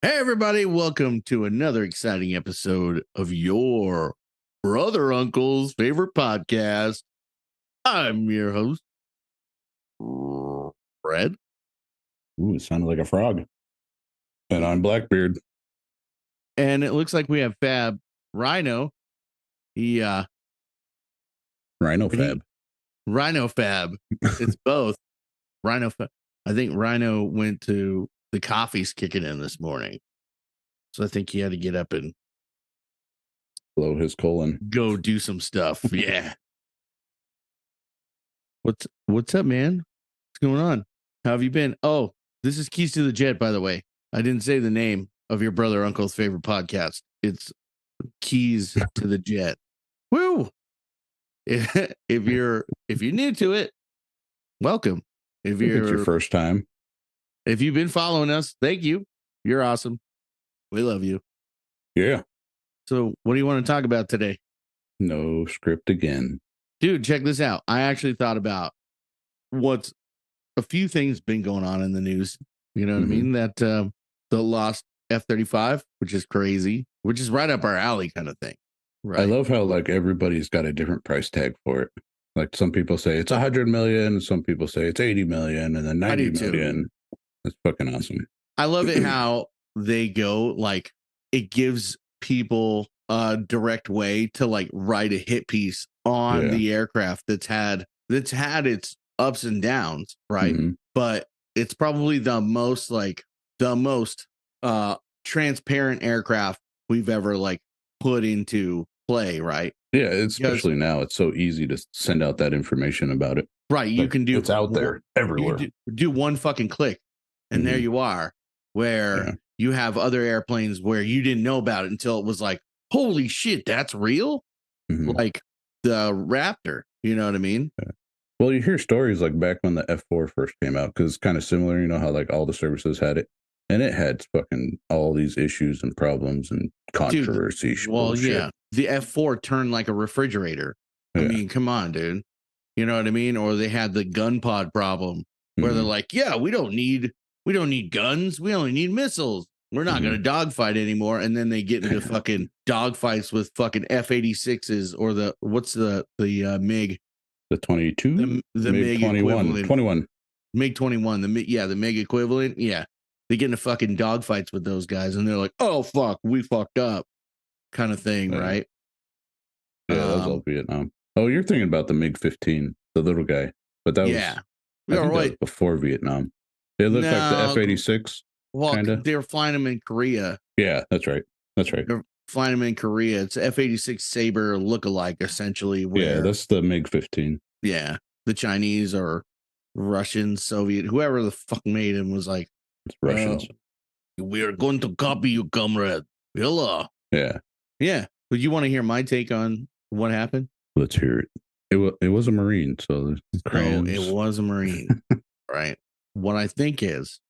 Hey, everybody, welcome to another exciting episode of your brother uncle's favorite podcast. I'm your host, Fred. Ooh, it sounded like a frog. And I'm Blackbeard. And it looks like we have Fab Rhino. Rhino Fab. Rhino Fab. It's both. Rhino Fab. I think Rhino went to the coffee's kicking in this morning. So I think he had to get up and Blow his colon. go do some stuff. Yeah. What's up, man? What's going on? How have you been? Oh, this is Keys to the Jet, by the way. I didn't say the name of your brother uncle's favorite podcast. It's Keys to the Jet. Woo! If you're new to it, welcome. If It's your first time. If you've been following us, thank you. You're awesome. We love you. Yeah. So, what do you want to talk about today? No script again. Dude, check this out. I actually thought about what's a few things been going on in the news. You know what I mean? That the lost F-35, which is crazy, which is right up our alley kind of thing. Right. I love how like everybody's got a different price tag for it. Like some people say it's 100 million, some people say it's 80 million, and then 90 million. That's fucking awesome. I love it how they go like it gives people a direct way to like write a hit piece on the aircraft that's had its ups and downs, right? But it's probably the most transparent aircraft we've ever like put into play, right? Yeah, especially now it's so easy to send out that information about it. Right, you can do it's out there everywhere. You do one fucking click and there you are, where you have other airplanes where you didn't know about it until it was like, holy shit, that's real? Like the Raptor, you know what I mean? Yeah. Well, you hear stories like back when the F4 first came out, because it's kind of similar, you know, how like all the services had it. And it had fucking all these issues and problems and controversy. Dude, well, yeah, the F4 turned like a refrigerator. I mean, come on, dude. You know what I mean? Or they had the gun pod problem where they're like, yeah, we don't need guns. We only need missiles. We're not going to dogfight anymore. And then they get into fucking dogfights with fucking F-86s or what's the MiG? The 22? The MiG 21. 21. MiG 21. The MiG equivalent. Yeah. They get into fucking dogfights with those guys and they're like, oh, fuck, we fucked up kind of thing, right? Yeah, that was all Vietnam. Oh, you're thinking about the MiG-15, the little guy. But that was, that was before Vietnam. It looked like the F-86. Well, they were flying them in Korea. Yeah, that's right. That's right. They're flying them in Korea. It's F-86 Sabre lookalike, essentially. Yeah, that's the MiG-15. Yeah, the Chinese or Russian, Soviet, whoever the fuck made him was like, it's Russians. We are going to copy you, comrade. Hello. Yeah. Yeah. But you want to hear my take on what happened? Let's hear it. It was a Marine, so it was a Marine. Right. What I think is,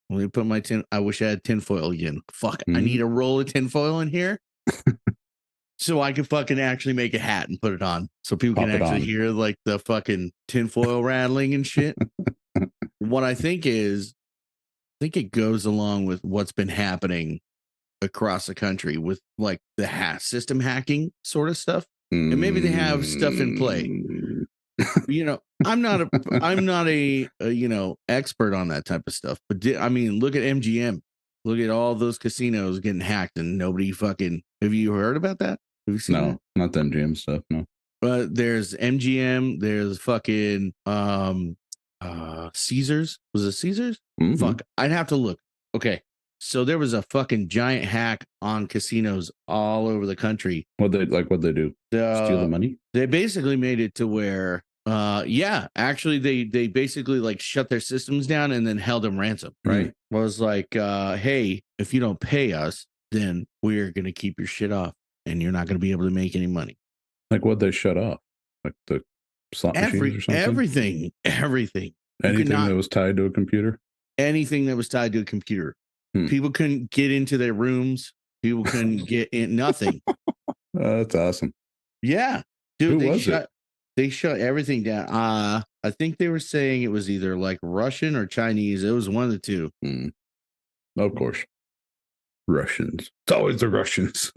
let me put my I wish I had tinfoil again. Fuck, I need a roll of tinfoil in here so I can fucking actually make a hat and put it on so people can actually hear like the fucking tinfoil rattling and shit. What I think is, I think it goes along with what's been happening across the country with like the system hacking sort of stuff. And maybe they have stuff in play. You know, I'm not a you know, expert on that type of stuff, but I mean, look at MGM. Look at all those casinos getting hacked and nobody fucking. Have you heard about that? Have you seen that? Not the MGM stuff, no. But there's MGM, there's fucking Caesars. Was it Caesars? Fuck, I'd have to look. Okay. So there was a fucking giant hack on casinos all over the country. What'd they do? Steal the money? They basically made it to where actually they basically like shut their systems down and then held them ransom, right? Was like, hey, if you don't pay us, then we're gonna keep your shit off and you're not gonna be able to make any money. Like what'd they shut off? Like the slot machines or something? Everything. Anything that was tied to a computer? Anything that was tied to a computer. People couldn't get into their rooms. People couldn't get in. Nothing. That's awesome. Yeah, dude. They shut everything down. I think they were saying it was either like Russian or Chinese. It was one of the two. Of course. Russians. It's always the Russians.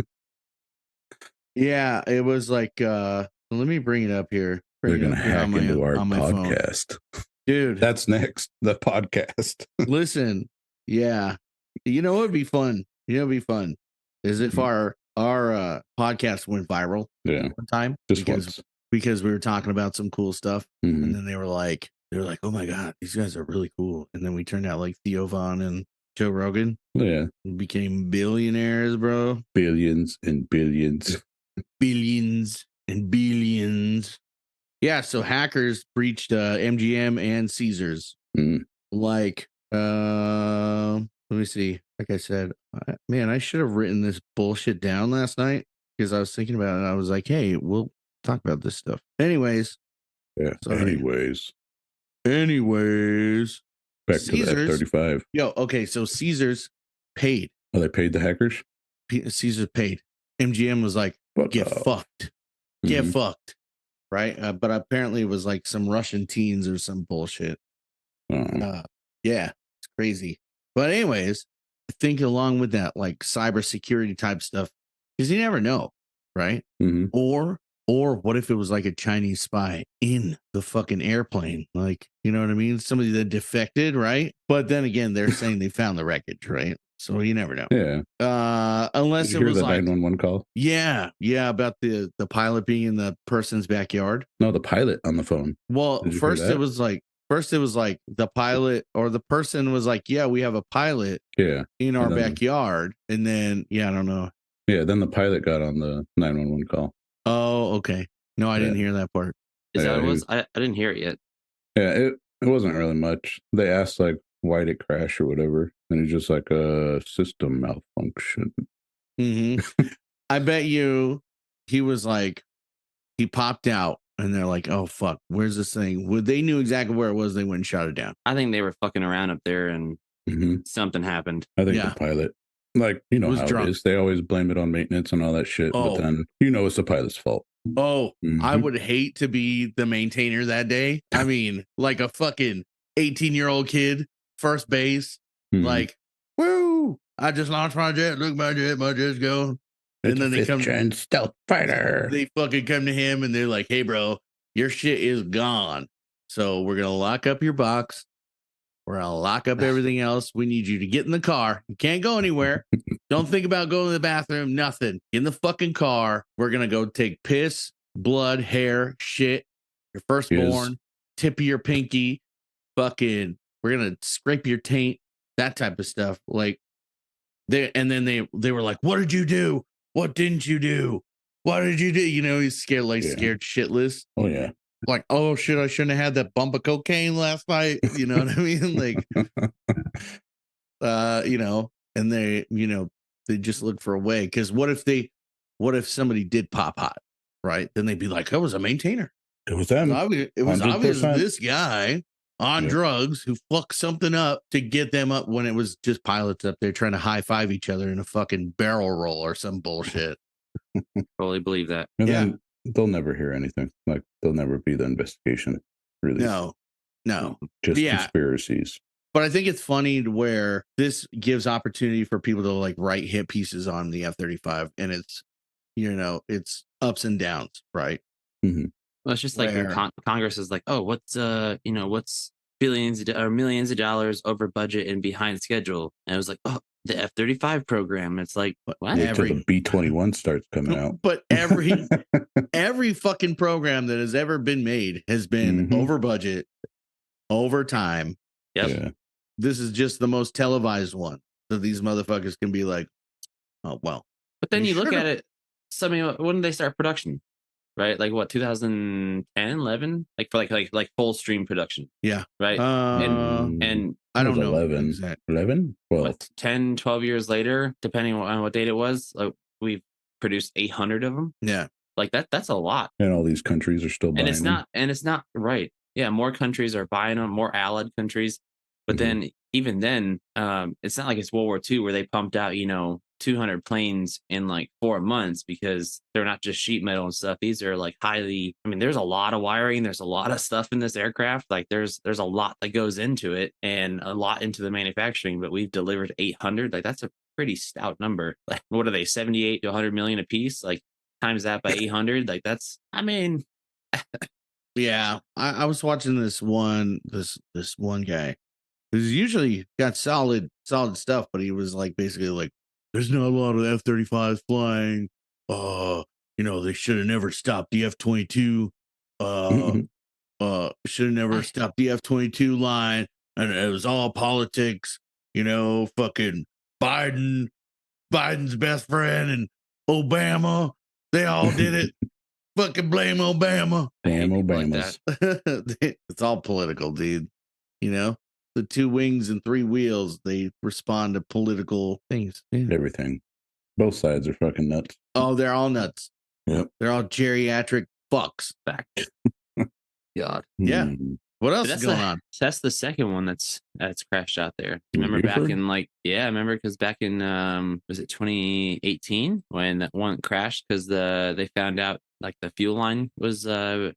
Yeah, it was like let me bring it up here. They're gonna hack into our podcast. Phone. Dude. That's next. The podcast. Listen, yeah. You know what would be fun? Is if our podcast went viral one time because we were talking about some cool stuff, and then they were like, oh my god, these guys are really cool, and then we turned out like Theo Von and Joe Rogan. Yeah, became billionaires, bro. Billions and billions. Billions and billions. Yeah, so hackers breached MGM and Caesars. Like, let me see. Like I said, man, I should have written this bullshit down last night because I was thinking about it. And I was like, hey, we'll talk about this stuff. Anyways. Yeah. Sorry. Anyways. Back Caesars, to that 35. Yo, okay. So Caesars paid. Oh, they paid the hackers? Caesars paid. MGM was like, get fucked. Get fucked. Right. But apparently it was like some Russian teens or some bullshit. Yeah, it's crazy. But anyways, I think along with that, like cybersecurity type stuff, because you never know, right? Or what if it was like a Chinese spy in the fucking airplane? Like, you know what I mean? Somebody that defected, right? But then again, they're saying they found the wreckage, right? So you never know. Yeah. Unless it was the like 911 call. Yeah, about the pilot being in the person's backyard. No, the pilot on the phone. Well, first it was like the pilot or the person was like, yeah, we have a pilot in our backyard. And then, I don't know. Yeah, then the pilot got on the 911 call. Oh, okay. No, I didn't hear that part. Is that what it was? I didn't hear it yet. Yeah, it wasn't really much. They asked like, why'd it crash or whatever. And it's just like a system malfunction. I bet you he was like, he popped out. And they're like, oh, fuck, where's this thing? Well, they knew exactly where it was. They went and shot it down. I think they were fucking around up there and something happened. I think the pilot, like, you know how it is. They always blame it on maintenance and all that shit. But then, it's the pilot's fault. Oh, I would hate to be the maintainer that day. I mean, like a fucking 18-year-old kid, first base, like, woo, I just launched my jet. Look, my jet's going. And then they come stealth fighter. They fucking come to him and they're like, hey, bro, your shit is gone. So we're going to lock up your box. We're going to lock up everything else. We need you to get in the car. You can't go anywhere. Don't think about going to the bathroom. Nothing. In the fucking car. We're going to go take piss, blood, hair, shit, your firstborn, tip of your pinky, fucking, we're going to scrape your taint, that type of stuff. Like, they were like, what did you do? What didn't you do? What did you do? He's scared, scared shitless. Oh, yeah. Like, oh, shit, I shouldn't have had that bump of cocaine last night. You know what I mean? Like, and they just look for a way. Because what if somebody did pop hot, right? Then they'd be like, I was a maintainer. It was them. It was obvious this guy on drugs who fucked something up to get them up when it was just pilots up there trying to high five each other in a fucking barrel roll or some bullshit. Totally believe that. And then they'll never hear anything. Like, there'll never be the investigation. Really? No. Just conspiracies. But I think it's funny where this gives opportunity for people to like write hit pieces on the F-35, and it's ups and downs, right? Well, it's just like Congress is like, oh, what's billions or millions of dollars over budget and behind schedule, and it was like, oh, the F-35 program. It's like, what? Until the B-21 starts coming out. But every fucking program that has ever been made has been over budget, over time. Yep. Yeah. This is just the most televised one that these motherfuckers can be like, oh well. But then you look at it. So, I mean, when did they start production? Right, like what, 2010, 11, like for like full stream production. Yeah, right. And I don't know 11, 12, 10, 12 years later, depending on what date it was. Like, we've produced 800 of them. Yeah, like that's a lot. And all these countries are still buying them. And it's not right. Yeah, more countries are buying them, more allied countries. But then, even then, it's not like it's World War II where they pumped out, 200 planes in like 4 months, because they're not just sheet metal and stuff. These are like there's a lot of wiring. There's a lot of stuff in this aircraft. Like there's a lot that goes into it and a lot into the manufacturing, but we've delivered 800. Like that's a pretty stout number. Like, what are they, 78 to 100 million a piece? Like, times that by 800. Like, that's, I mean, yeah. I was watching this one guy who's usually got solid stuff, but he was like basically like, there's not a lot of F-35s flying. They should have never stopped the F-22. Should have never stopped the F-22 line, and it was all politics. Fucking Biden's best friend and Obama, they all did it. Fucking blame Obama. Obamas. It's all political, dude. The 2 wings and 3 wheels, they respond to political things. Yeah. Everything. Both sides are fucking nuts. Oh, they're all nuts. Yep. They're all geriatric fucks. Fact. God. Yeah. What else is going on? That's the second one that's crashed out there. Remember back in because back in was it 2018 when that one crashed because they found out like the fuel line was that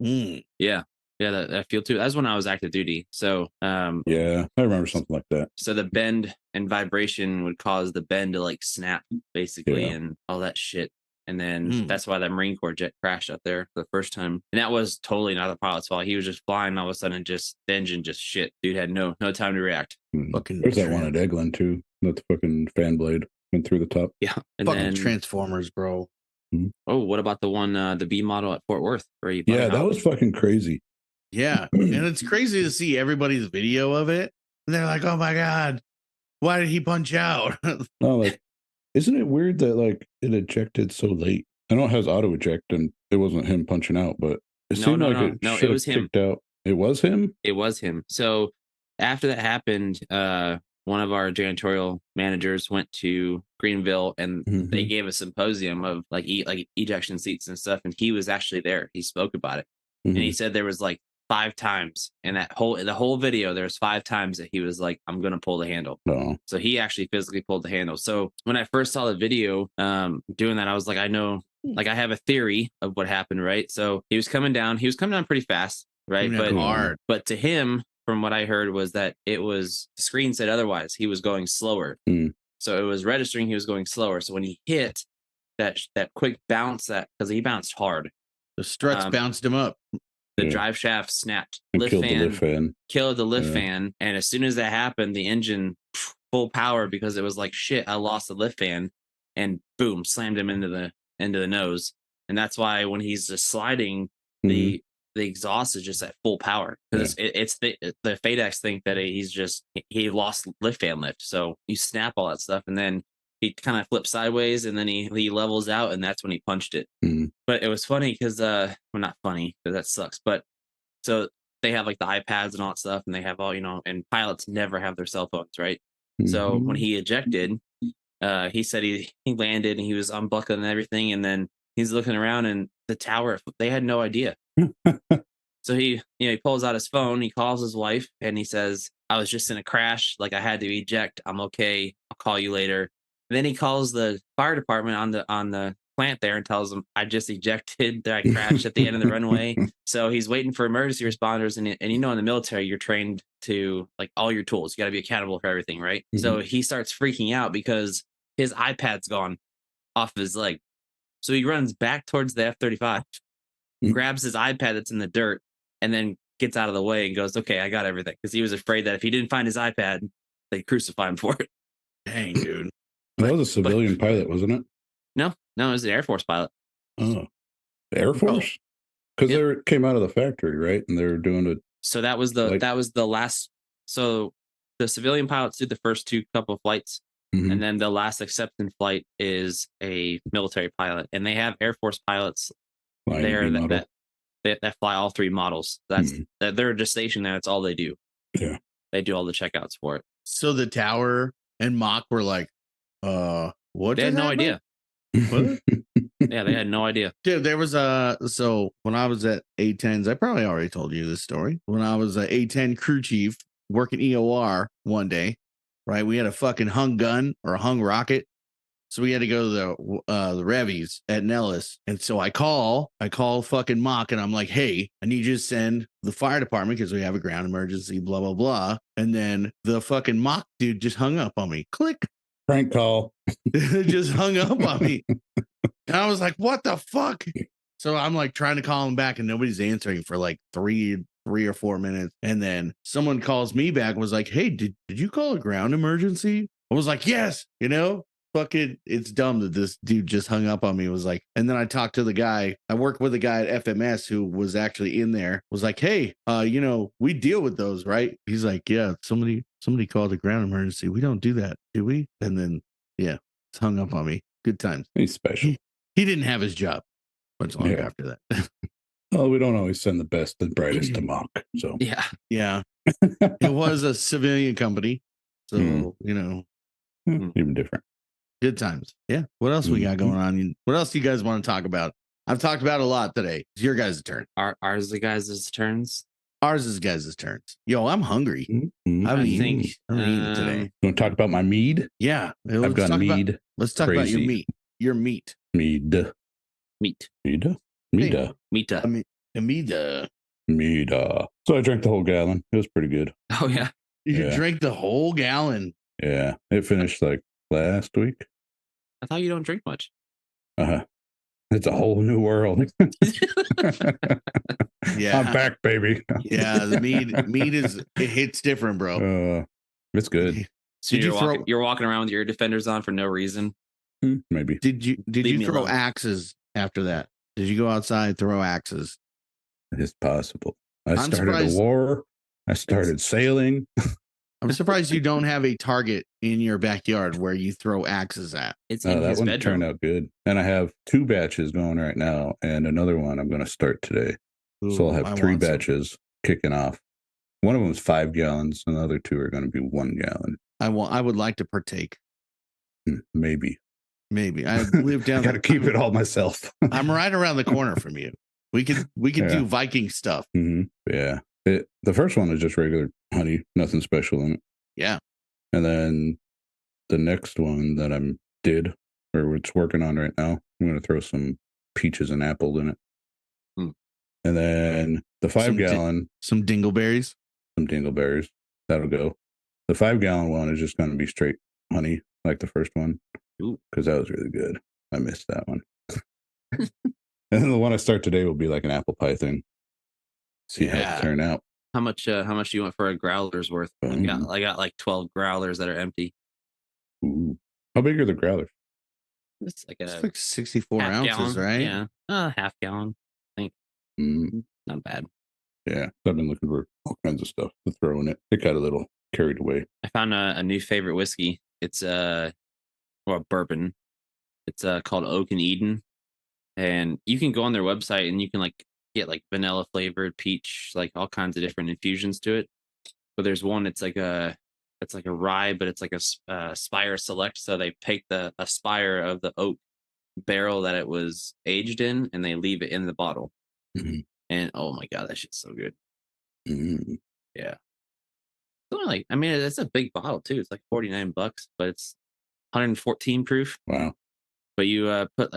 fuel tube. That's when I was active duty. So yeah, I remember something like that. So the bend and vibration would cause the bend to like snap basically and all that shit. And then that's why that Marine Corps jet crashed out there for the first time. And that was totally not the pilot's fault. He was just flying. All of a sudden, the engine just shit. Dude had no time to react. There's that one at Eglin too. That the fucking fan blade went through the top. Yeah. And fucking Transformers, bro. Oh, what about the one, the B model at Fort Worth? That was fucking crazy. Yeah. And it's crazy to see everybody's video of it. And they're like, oh my God, why did he punch out? Isn't it weird that like it ejected so late? I know it has auto eject and it wasn't him punching out, but it seemed like it was him. Out. It was him? It was him. So after that happened, one of our janitorial managers went to Greenville and they gave a symposium of like ejection seats and stuff. And he was actually there. He spoke about it. And he said there was like 5 times in the whole video, there's 5 times that he was like, I'm gonna pull the handle. So he actually physically pulled the handle. So when I first saw the video doing that, I was like, I know, like I have a theory of what happened, right? So he was coming down pretty fast, right? But to him, from what I heard, was that the screen said otherwise. He was going slower. So it was registering he was going slower. So when he hit that quick bounce, because he bounced hard, the struts bounced him up. The drive shaft snapped. Killed the lift fan. And as soon as that happened, the engine full power because it was like, shit, I lost the lift fan, and boom, slammed him into the nose. And that's why when he's just sliding, the exhaust is just at full power because it's the FADEX think that he lost lift fan lift. So you snap all that stuff, and then he kind of flips sideways, and then he levels out, and that's when he punched it. But it was funny because not funny because that sucks, but so they have like the iPads and all that stuff, and they have all, and pilots never have their cell phones, right? So when he ejected, he said he landed and he was unbuckling and everything, and then he's looking around, and the tower, they had no idea. So he pulls out his phone, he calls his wife, and he says, I was just in a crash, like I had to eject, I'm okay, I'll call you later. And then he calls the fire department on the plant there and tells them, I just ejected, that I crashed at the end of the runway. So he's waiting for emergency responders, and in the military, you're trained to like all your tools, you got to be accountable for everything, right? So he starts freaking out because his iPad's gone off his leg. So he runs back towards the F-35, grabs his iPad that's in the dirt, and then gets out of the way and goes, okay, I got everything. Because he was afraid that if he didn't find his iPad, they'd crucify him for it. Dang, dude. That was a civilian pilot, wasn't it? No, it was an Air Force pilot. Oh, Air Force? Because they came out of the factory, right? And they were doing it. So that was the last. So the civilian pilots did the first 2 couple of flights, and then the last acceptance flight is a military pilot, and they have Air Force pilots there that fly all 3 models. They're just stationed there. That's all they do. Yeah, they do all the checkouts for it. So the tower and Mach were like, what? They had no idea. What? Yeah, they had no idea. Dude, there was so when I was at A10s, I probably already told you this story. When I was a A10 crew chief working EOR one day, right? We had a fucking hung gun or a hung rocket. So we had to go to the Revies at Nellis. And so I call fucking Mach, and I'm like, hey, I need you to send the fire department because we have a ground emergency, blah, blah, blah. And then the fucking Mach dude just hung up on me. Click. Prank call. It just hung up on me. And I was like, what the fuck? So I'm like trying to call him back and nobody's answering for like three or 4 minutes. And then someone calls me back and was like, hey, did you call a ground emergency? I was like, yes, fucking, it's dumb that this dude just hung up on me. It was like, and then I talked to the guy. I worked with a guy at FMS who was actually in there. Was like, hey, we deal with those, right? He's like, yeah, somebody called a ground emergency. We don't do that, do we? And then, yeah, it's hung up on me. Good times. He's special. He didn't have his job much longer after that. Well, we don't always send the best and brightest to mock. So yeah, it was a civilian company, so even different. Good times. Yeah. What else we got going on? What else do you guys want to talk about? I've talked about a lot today. It's your guys' turn. Ours the guys' turns. Ours is guys' turns. Yo, I'm hungry. Mm-hmm. I haven't eaten today. You want to talk about my mead? Yeah. I've got mead. Let's talk about your meat. Your meat. Mead. So I drank the whole gallon. It was pretty good. Oh, yeah. You drank the whole gallon. Yeah. It finished like last week. I thought you don't drink much. It's a whole new world. Yeah. I'm back, baby. Yeah. The mead it hits different, bro. It's good. So you're walking around with your defenders on for no reason. Maybe. Did you throw axes after that? Did you go outside and throw axes? It's possible. I started a war. I started sailing. I'm surprised you don't have a target in your backyard where you throw axes at. It's in his bedroom. bedroom. Turned out good. And I have 2 batches going right now, and another one I'm going to start today. Ooh, so I'll have 3 batches kicking off. One of them is 5 gallons, and the other 2 are going to be 1 gallon. I would like to partake. Maybe. I live down. Got to keep it all myself. I'm right around the corner from you. We could do Viking stuff. Mm-hmm. Yeah. The first one is just regular honey, nothing special in it. Yeah. And then the next one that it's working on right now, I'm going to throw some peaches and apple in it. And then the 5 gallon. Some dingleberries. That'll go. The 5 gallon one is just going to be straight honey, like the first one. Because that was really good. I missed that one. And then the one I start today will be like an apple pie thing. See how it turn out. How much do you want for a growler's worth? I got like 12 growlers that are empty. Ooh. How big are the growlers? It's like 64 ounces, gallon, right? Yeah. Half gallon, I think. Not bad. Yeah. I've been looking for all kinds of stuff to throw in it. It got a little carried away. I found a new favorite whiskey. It's a bourbon. It's called Oak and Eden. And you can go on their website and you can get vanilla flavored, peach, all kinds of different infusions to it. But there's one, it's like a rye, but it's like a Spire Select. So they take a spire of the oak barrel that it was aged in, and they leave it in the bottle. Mm-hmm. And oh my god, that shit's so good. Mm-hmm. Yeah. It's a big bottle too. It's like $49, but it's 114 proof. Wow. But you put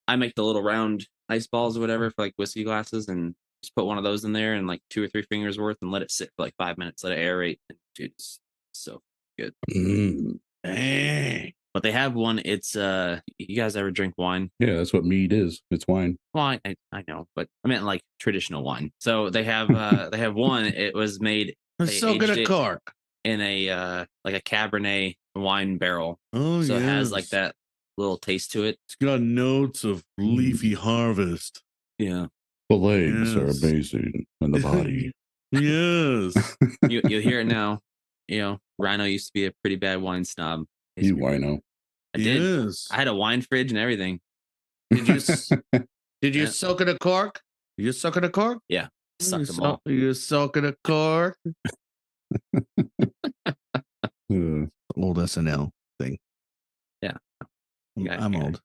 I make the little round ice balls or whatever for whiskey glasses, and just put one of those in there and 2 or 3 fingers worth and let it sit for 5 minutes, let it aerate. And dude, it's so good. Dang. But they have one, it's you guys ever drink wine? Yeah, that's what mead is. It's wine. Well, I know, but I meant traditional wine. So they have one, it was made so good at cork in a a Cabernet wine barrel. Oh, so it has that little taste to it. It's got notes of leafy harvest. Yeah. The legs are amazing in the body. Yes. You'll hear it now. Rhino used to be a pretty bad wine snob. You wino. I did. Yes. I had a wine fridge and everything. Did you soak in a cork? You soak in a cork? Yeah. Sucked them all. You soak in a cork? Old SNL thing. Yeah. I'm old.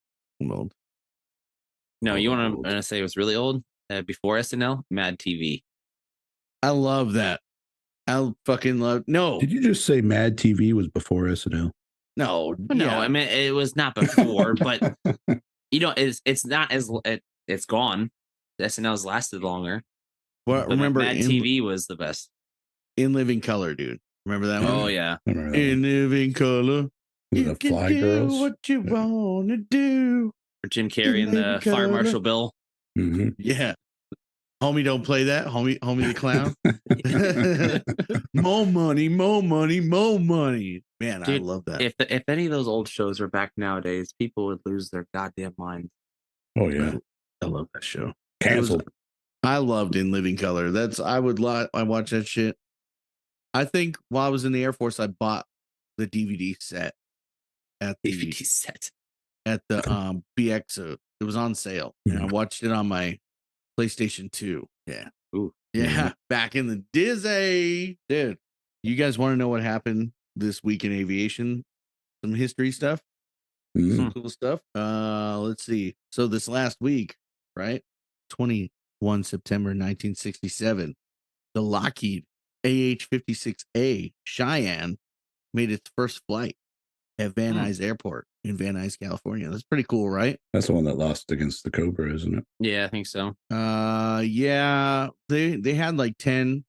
No, you want to say it was really old? Before SNL? Mad TV. I love that. I fucking love. No. Did you just say Mad TV was before SNL? No. Yeah. I mean, it was not before, but it's not as it's gone. SNL's lasted longer. Well, remember, Mad TV was the best. In Living Color, dude. Remember that one? Oh yeah. In Living Color. You can Fly do Girls? what you want to do. Or Jim Carrey and the Fire Marshal Bill. Mm-hmm. Yeah. Homie, don't play that. Homie the clown. More money, more money, more money. Man, dude, I love that. If any of those old shows are back nowadays, people would lose their goddamn minds. Oh yeah, I love that show. Canceled. I loved In Living Color. I watch that shit. I think while I was in the Air Force, I bought the DVD set at the BX. It was on sale, and I watched it on my PlayStation 2. Yeah. Ooh. Yeah. Back in the Disney. Dude, you guys want to know what happened this week in aviation? Some history stuff? Some cool stuff? Let's see. So this last week, right? 21 September 1967, the Lockheed AH-56A Cheyenne made its first flight at Van Nuys Airport in Van Nuys, California. That's pretty cool, right? That's the one that lost against the Cobra, isn't it? Yeah, I think so. Yeah, they had like 10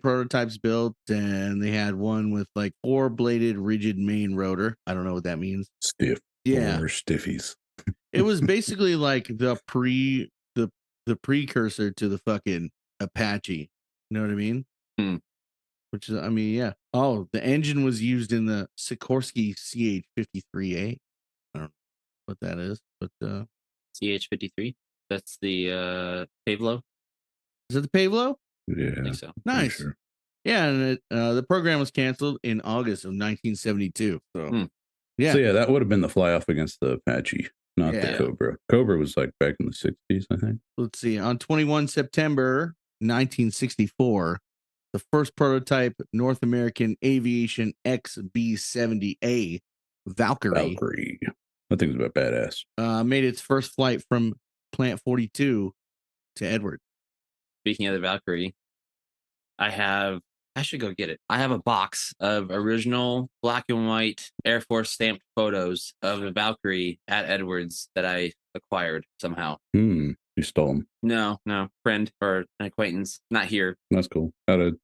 prototypes built, and they had one with like 4-bladed rigid main rotor. I don't know what that means. Stiff. Yeah. Or stiffies. It was basically like the precursor to the fucking Apache. You know what I mean? Which is, I mean, yeah. Oh, the engine was used in the Sikorsky CH-53A. I don't know what that is, but CH-53. That's the Pavlo. Is it the Pavlo? Yeah, I think so. Nice. Sure. Yeah, and the program was canceled in August of 1972. So, yeah. So yeah, that would have been the fly off against the Apache, not the Cobra. Cobra was like back in the 60s, I think. Let's see. On 21 September 1964, the first prototype North American Aviation XB-70A Valkyrie. That thing's about badass. Made its first flight from Plant 42 to Edwards. Speaking of the Valkyrie, I should go get it. I have a box of original black and white Air Force stamped photos of the Valkyrie at Edwards that I acquired somehow. You stole them? No, friend or an acquaintance. Not here. That's cool. What's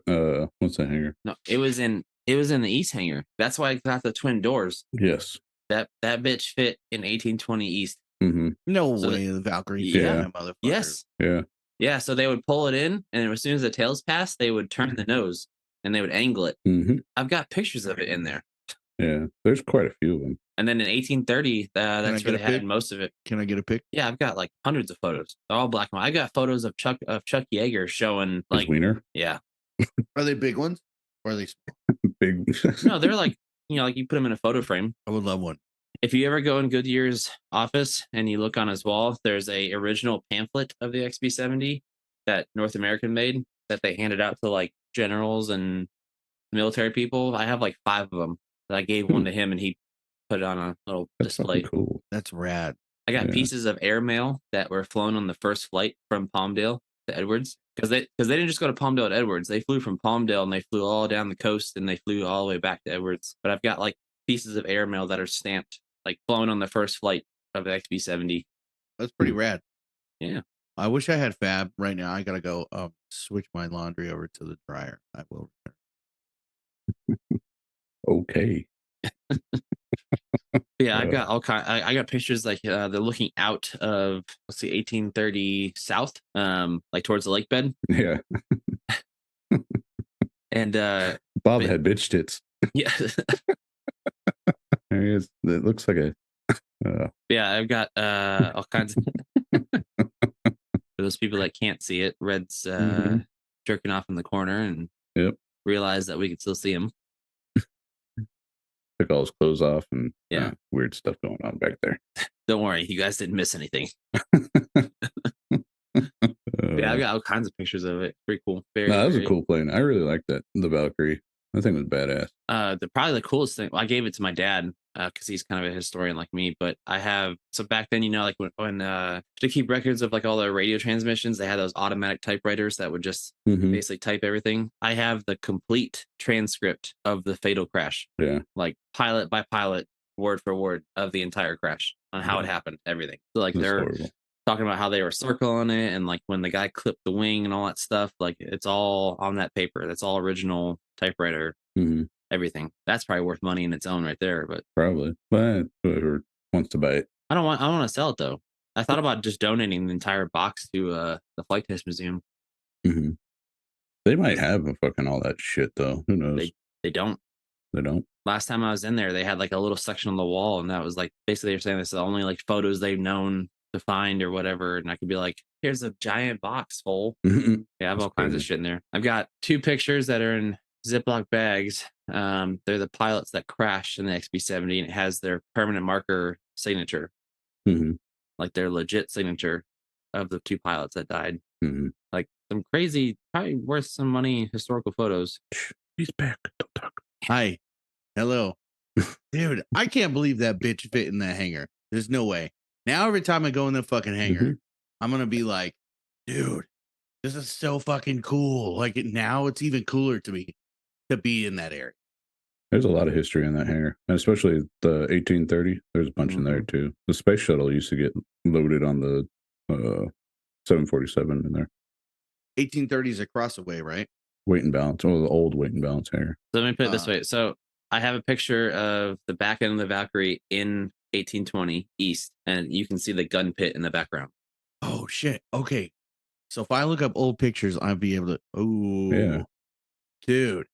that hangar? No, it was in the East hangar. That's why I got the twin doors. Yes. That bitch fit in 1820 East. No way, the Valkyrie. Yeah. Motherfucker. Yes. Yeah. Yeah. So they would pull it in, and as soon as the tails passed, they would turn the nose and they would angle it. I've got pictures of it in there. Yeah, there's quite a few of them. And then in 1830, that's where they had most of it. Can I get a pic? Yeah, I've got like hundreds of photos. They're all black and white. I got photos of Chuck Yeager showing like his wiener. Yeah. Are they big ones or are they small? Big? No, they're like like you put them in a photo frame. I would love one. If you ever go in Goodyear's office and you look on his wall, there's a original pamphlet of the XB-70 that North American made that they handed out to like generals and military people. I have like 5 of them. I gave one to him, and he put it on a little display. Cool. That's rad. I got pieces of airmail that were flown on the first flight from Palmdale to Edwards, because they didn't just go to Palmdale to Edwards. They flew from Palmdale and they flew all down the coast and they flew all the way back to Edwards. But I've got like pieces of airmail that are stamped, like flown on the first flight of the XB-70. That's pretty rad. Yeah. I wish I had Fab right now. I gotta go switch my laundry over to the dryer. I will. Okay. Yeah, I've got all kind. I got pictures like they're looking out of 1830 south, like towards the lake bed. Yeah. And Bob had bitch tits. Yeah. It looks like a. Yeah, I've got all kinds of. For those people that can't see it, Red's jerking off in the corner and realized that we could still see him. Took all his clothes off and yeah, weird stuff going on back there. Don't worry, you guys didn't miss anything. Yeah, I've got all kinds of pictures of it. Pretty cool. That was a cool plane. I really like that. The Valkyrie. I think it was badass. Probably the coolest thing. Well, I gave it to my dad because he's kind of a historian like me. But I have back then, like when to keep records of like all the radio transmissions, they had those automatic typewriters that would just basically type everything. I have the complete transcript of the fatal crash. Yeah, like pilot by pilot, word for word of the entire crash on how it happened, everything. So like they're horrible. Talking about how they were circling it and like when the guy clipped the wing and all that stuff. Like it's all on that paper. That's all original typewriter everything. That's probably worth money in its own right there. But probably, but whoever wants to buy it. I don't want to sell it though. I thought about just donating the entire box to the Flight Test Museum. Mm-hmm. They might have a fucking all that shit though. Who knows? They don't. They don't. Last time I was in there, they had like a little section on the wall, and that was like basically they're saying this is the only like photos they've known to find or whatever. And I could be like, here's a giant box full. Yeah, I have all kinds of shit in there. I've got 2 pictures that are in Ziploc bags. They're the pilots that crashed in the XB-70, and it has their permanent marker signature, like their legit signature of the 2 pilots that died. Like some crazy, probably worth some money historical photos. He's back. Don't talk. Hi. Hello. Dude, I can't believe that bitch fit in that hangar. There's no way. Now every time I go in the fucking hangar, I'm going to be like, dude, this is so fucking cool. Like now it's even cooler to me to be in that area. There's a lot of history in that hangar, and especially the 1830. There's a bunch in there too. The space shuttle used to get loaded on the 747 in there. 1830 is across the way, right? Weight and balance. Oh, the old weight and balance hangar. So let me put it this way. So I have a picture of the back end of the Valkyrie in 1820 East, and you can see the gun pit in the background. Oh shit. Okay. So if I look up old pictures, I'll be able to. Oh, yeah, dude.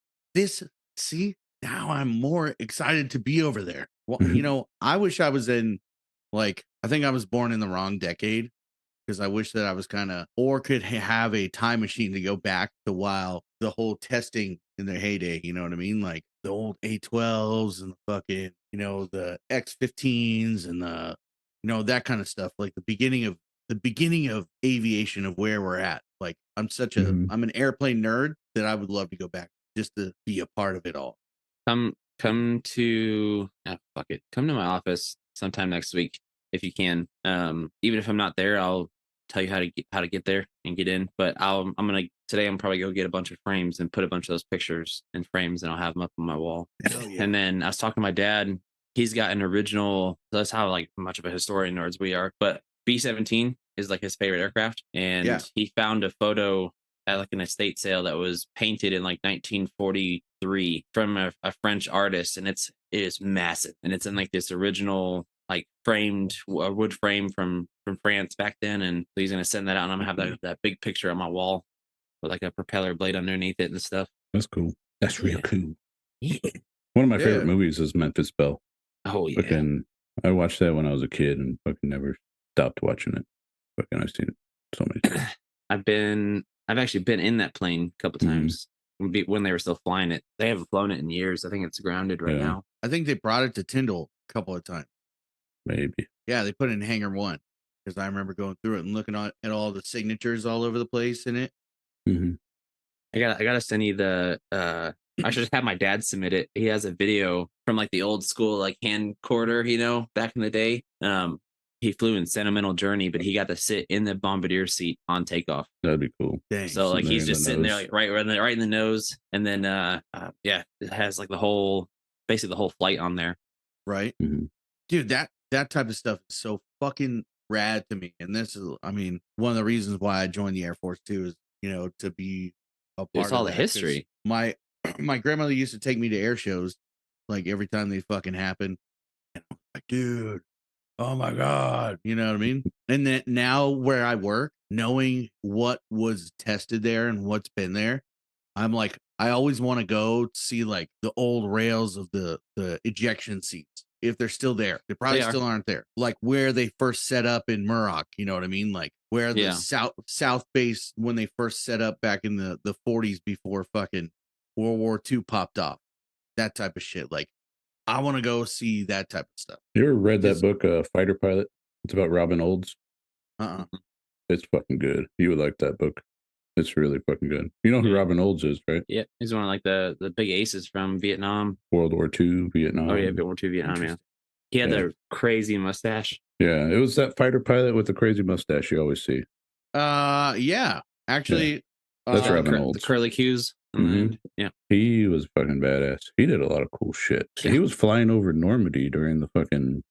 See, now I'm more excited to be over there. Well, you know, I wish I was in, like, I think I was born in the wrong decade, because I wish that I was kind of, or could have a time machine to go back to while the whole testing in their heyday. You know what I mean? Like the old A12s and the fucking, you know, the X15s and the, you know, that kind of stuff. Like the beginning of aviation, of where we're at. Like I'm such a, I'm an airplane nerd that I would love to go back just to be a part of it all. Come to come to my office sometime next week if you can. Even if I'm not there, I'll tell you how to get there and get in. But I'm probably go get a bunch of frames and put a bunch of those pictures in frames, and I'll have them up on my wall. Yeah. And then I was talking to my dad. He's got an original. That's how like much of a historian nerds we are. But B-17 is like his favorite aircraft, and he found a photo at like an estate sale that was painted in like 1943 from a French artist, and it is massive, and it's in like this original like framed wood frame from France back then. And so he's gonna send that out, and I'm gonna have that big picture on my wall with like a propeller blade underneath it and stuff. That's cool. That's real cool. Yeah. One of my favorite movies is Memphis Belle. Oh yeah. Fucking, I watched that when I was a kid and fucking never stopped watching it. Fucking, I've seen it so many times. I've actually been in that plane a couple times when they were still flying it. They haven't flown it in years. I think it's grounded right now. I think they brought it to Tyndall a couple of times. Maybe. Yeah, they put it in Hangar 1 because I remember going through it and looking at all the signatures all over the place in it. I gotta send you the. I should just have my dad submit it. He has a video from like the old school like hand quarter, you know, back in the day. He flew in Sentimental Journey, but he got to sit in the bombardier seat on takeoff. That'd be cool. Dang. So like he's just sitting there like right in the nose, and then it has like basically the whole flight on there. Right, dude. That type of stuff is so fucking rad to me, and this is, I mean, one of the reasons why I joined the Air Force too is, you know, to be a part of all that, the history. My grandmother used to take me to air shows, like every time they fucking happen, and I'm like, dude, oh my god, you know what I mean? And then now where I work, knowing what was tested there and what's been there, I'm like, I always want to go see like the old rails of the ejection seats, if they're still there. They probably still aren't there. Like where they first set up in Muroc, you know what I mean? Like where the south base, when they first set up back in the 40s before fucking World War II popped off. That type of shit. Like I want to go see that type of stuff. You ever read that book, Fighter Pilot? It's about Robin Olds. It's fucking good. You would like that book. It's really fucking good. You know who Robin Olds is, right? Yeah, he's one of like the big aces from Vietnam. World War II, Vietnam. Oh yeah, World War II, Vietnam. Yeah, he had the crazy mustache. Yeah, it was that fighter pilot with the crazy mustache you always see. Yeah, actually, that's Robin Olds. The curly cues. Yeah, he was fucking badass. He did a lot of cool shit. He was flying over Normandy during the fucking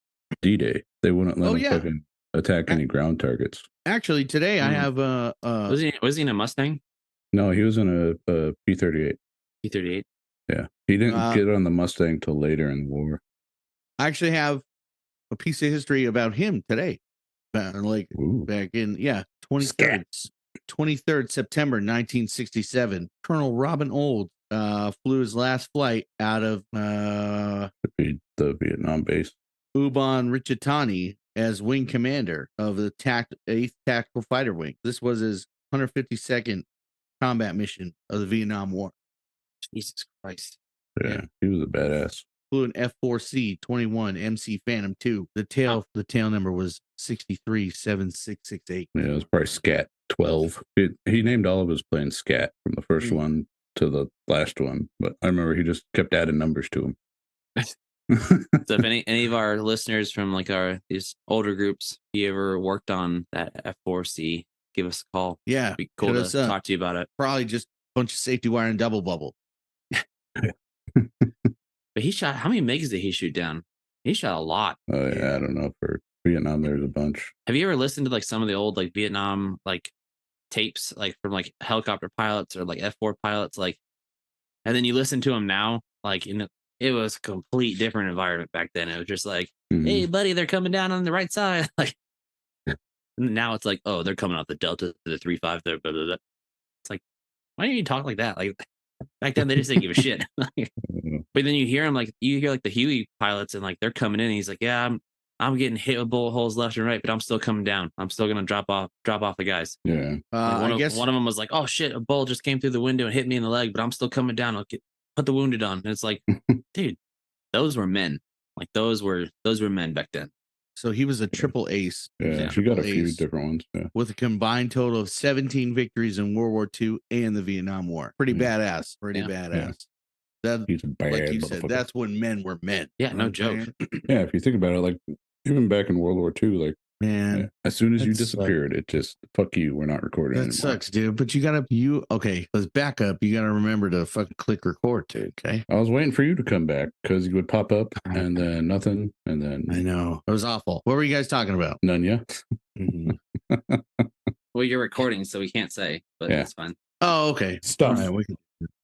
D-Day. They wouldn't let him fucking attack any ground targets. Actually, today I have was he in a Mustang? No, he was in a P-38. P-38. Yeah. He didn't get on the Mustang till later in the war. I actually have a piece of history about him today. Back in 23rd September 1967. Colonel Robin Old flew his last flight out of the Vietnam base. Ubon Richitani as wing commander of the 8th Tactical Fighter Wing. This was his 152nd combat mission of the Vietnam War. Jesus Christ. Yeah, he was a badass. Flew an F4C 21 MC Phantom 2. The tail number was 637668. Yeah, it was probably Scat 12. He named all of his planes Scat from the first one to the last one, but I remember he just kept adding numbers to them. So if any of our listeners from like these older groups, if you ever worked on that F4C, give us a call. Yeah, it'd be cool to talk to you about it. Probably just a bunch of safety wire and double bubble. But he shot, how many MiGs did he shoot down? He shot a lot. Oh yeah, I don't know. For Vietnam, there's a bunch. Have you ever listened to like some of the old like Vietnam like tapes, like from like helicopter pilots or like F4 pilots, like, and then you listen to them now, like it was a complete different environment back then. It was just like, hey buddy, they're coming down on the right side. Like now it's like, oh, they're coming off the Delta to the 3-5. Blah, blah, blah. It's like, why don't you talk like that? Like back then they just didn't give a shit. But then you hear them, like you hear like the Huey pilots and like they're coming in. And he's like, yeah, I'm getting hit with bullet holes left and right, but I'm still coming down. I'm still gonna drop off the guys. Yeah. I guess one of them was like, oh shit, a bullet just came through the window and hit me in the leg, but I'm still coming down. I'll put the wounded on. And it's like, dude, those were men. Like those were men back then. So he was a triple ace. Yeah, she got a few different ones. Yeah. With a combined total of 17 victories in World War II and the Vietnam War. Pretty badass. Pretty badass. Yeah. That, he's a bad, like you said, that's when men were men. Yeah, no joke. Yeah, if you think about it, like even back in World War II, like man, as soon as you disappeared, it just fuck you. We're not recording anymore. That sucks, dude. But okay, let's back up. You gotta remember to fucking click record, dude. Okay. I was waiting for you to come back because you would pop up and then nothing, and then I know it was awful. What were you guys talking about? None, yeah. Well, you're recording, so we can't say, but that's fine. Oh, okay. Stuff. Right, we can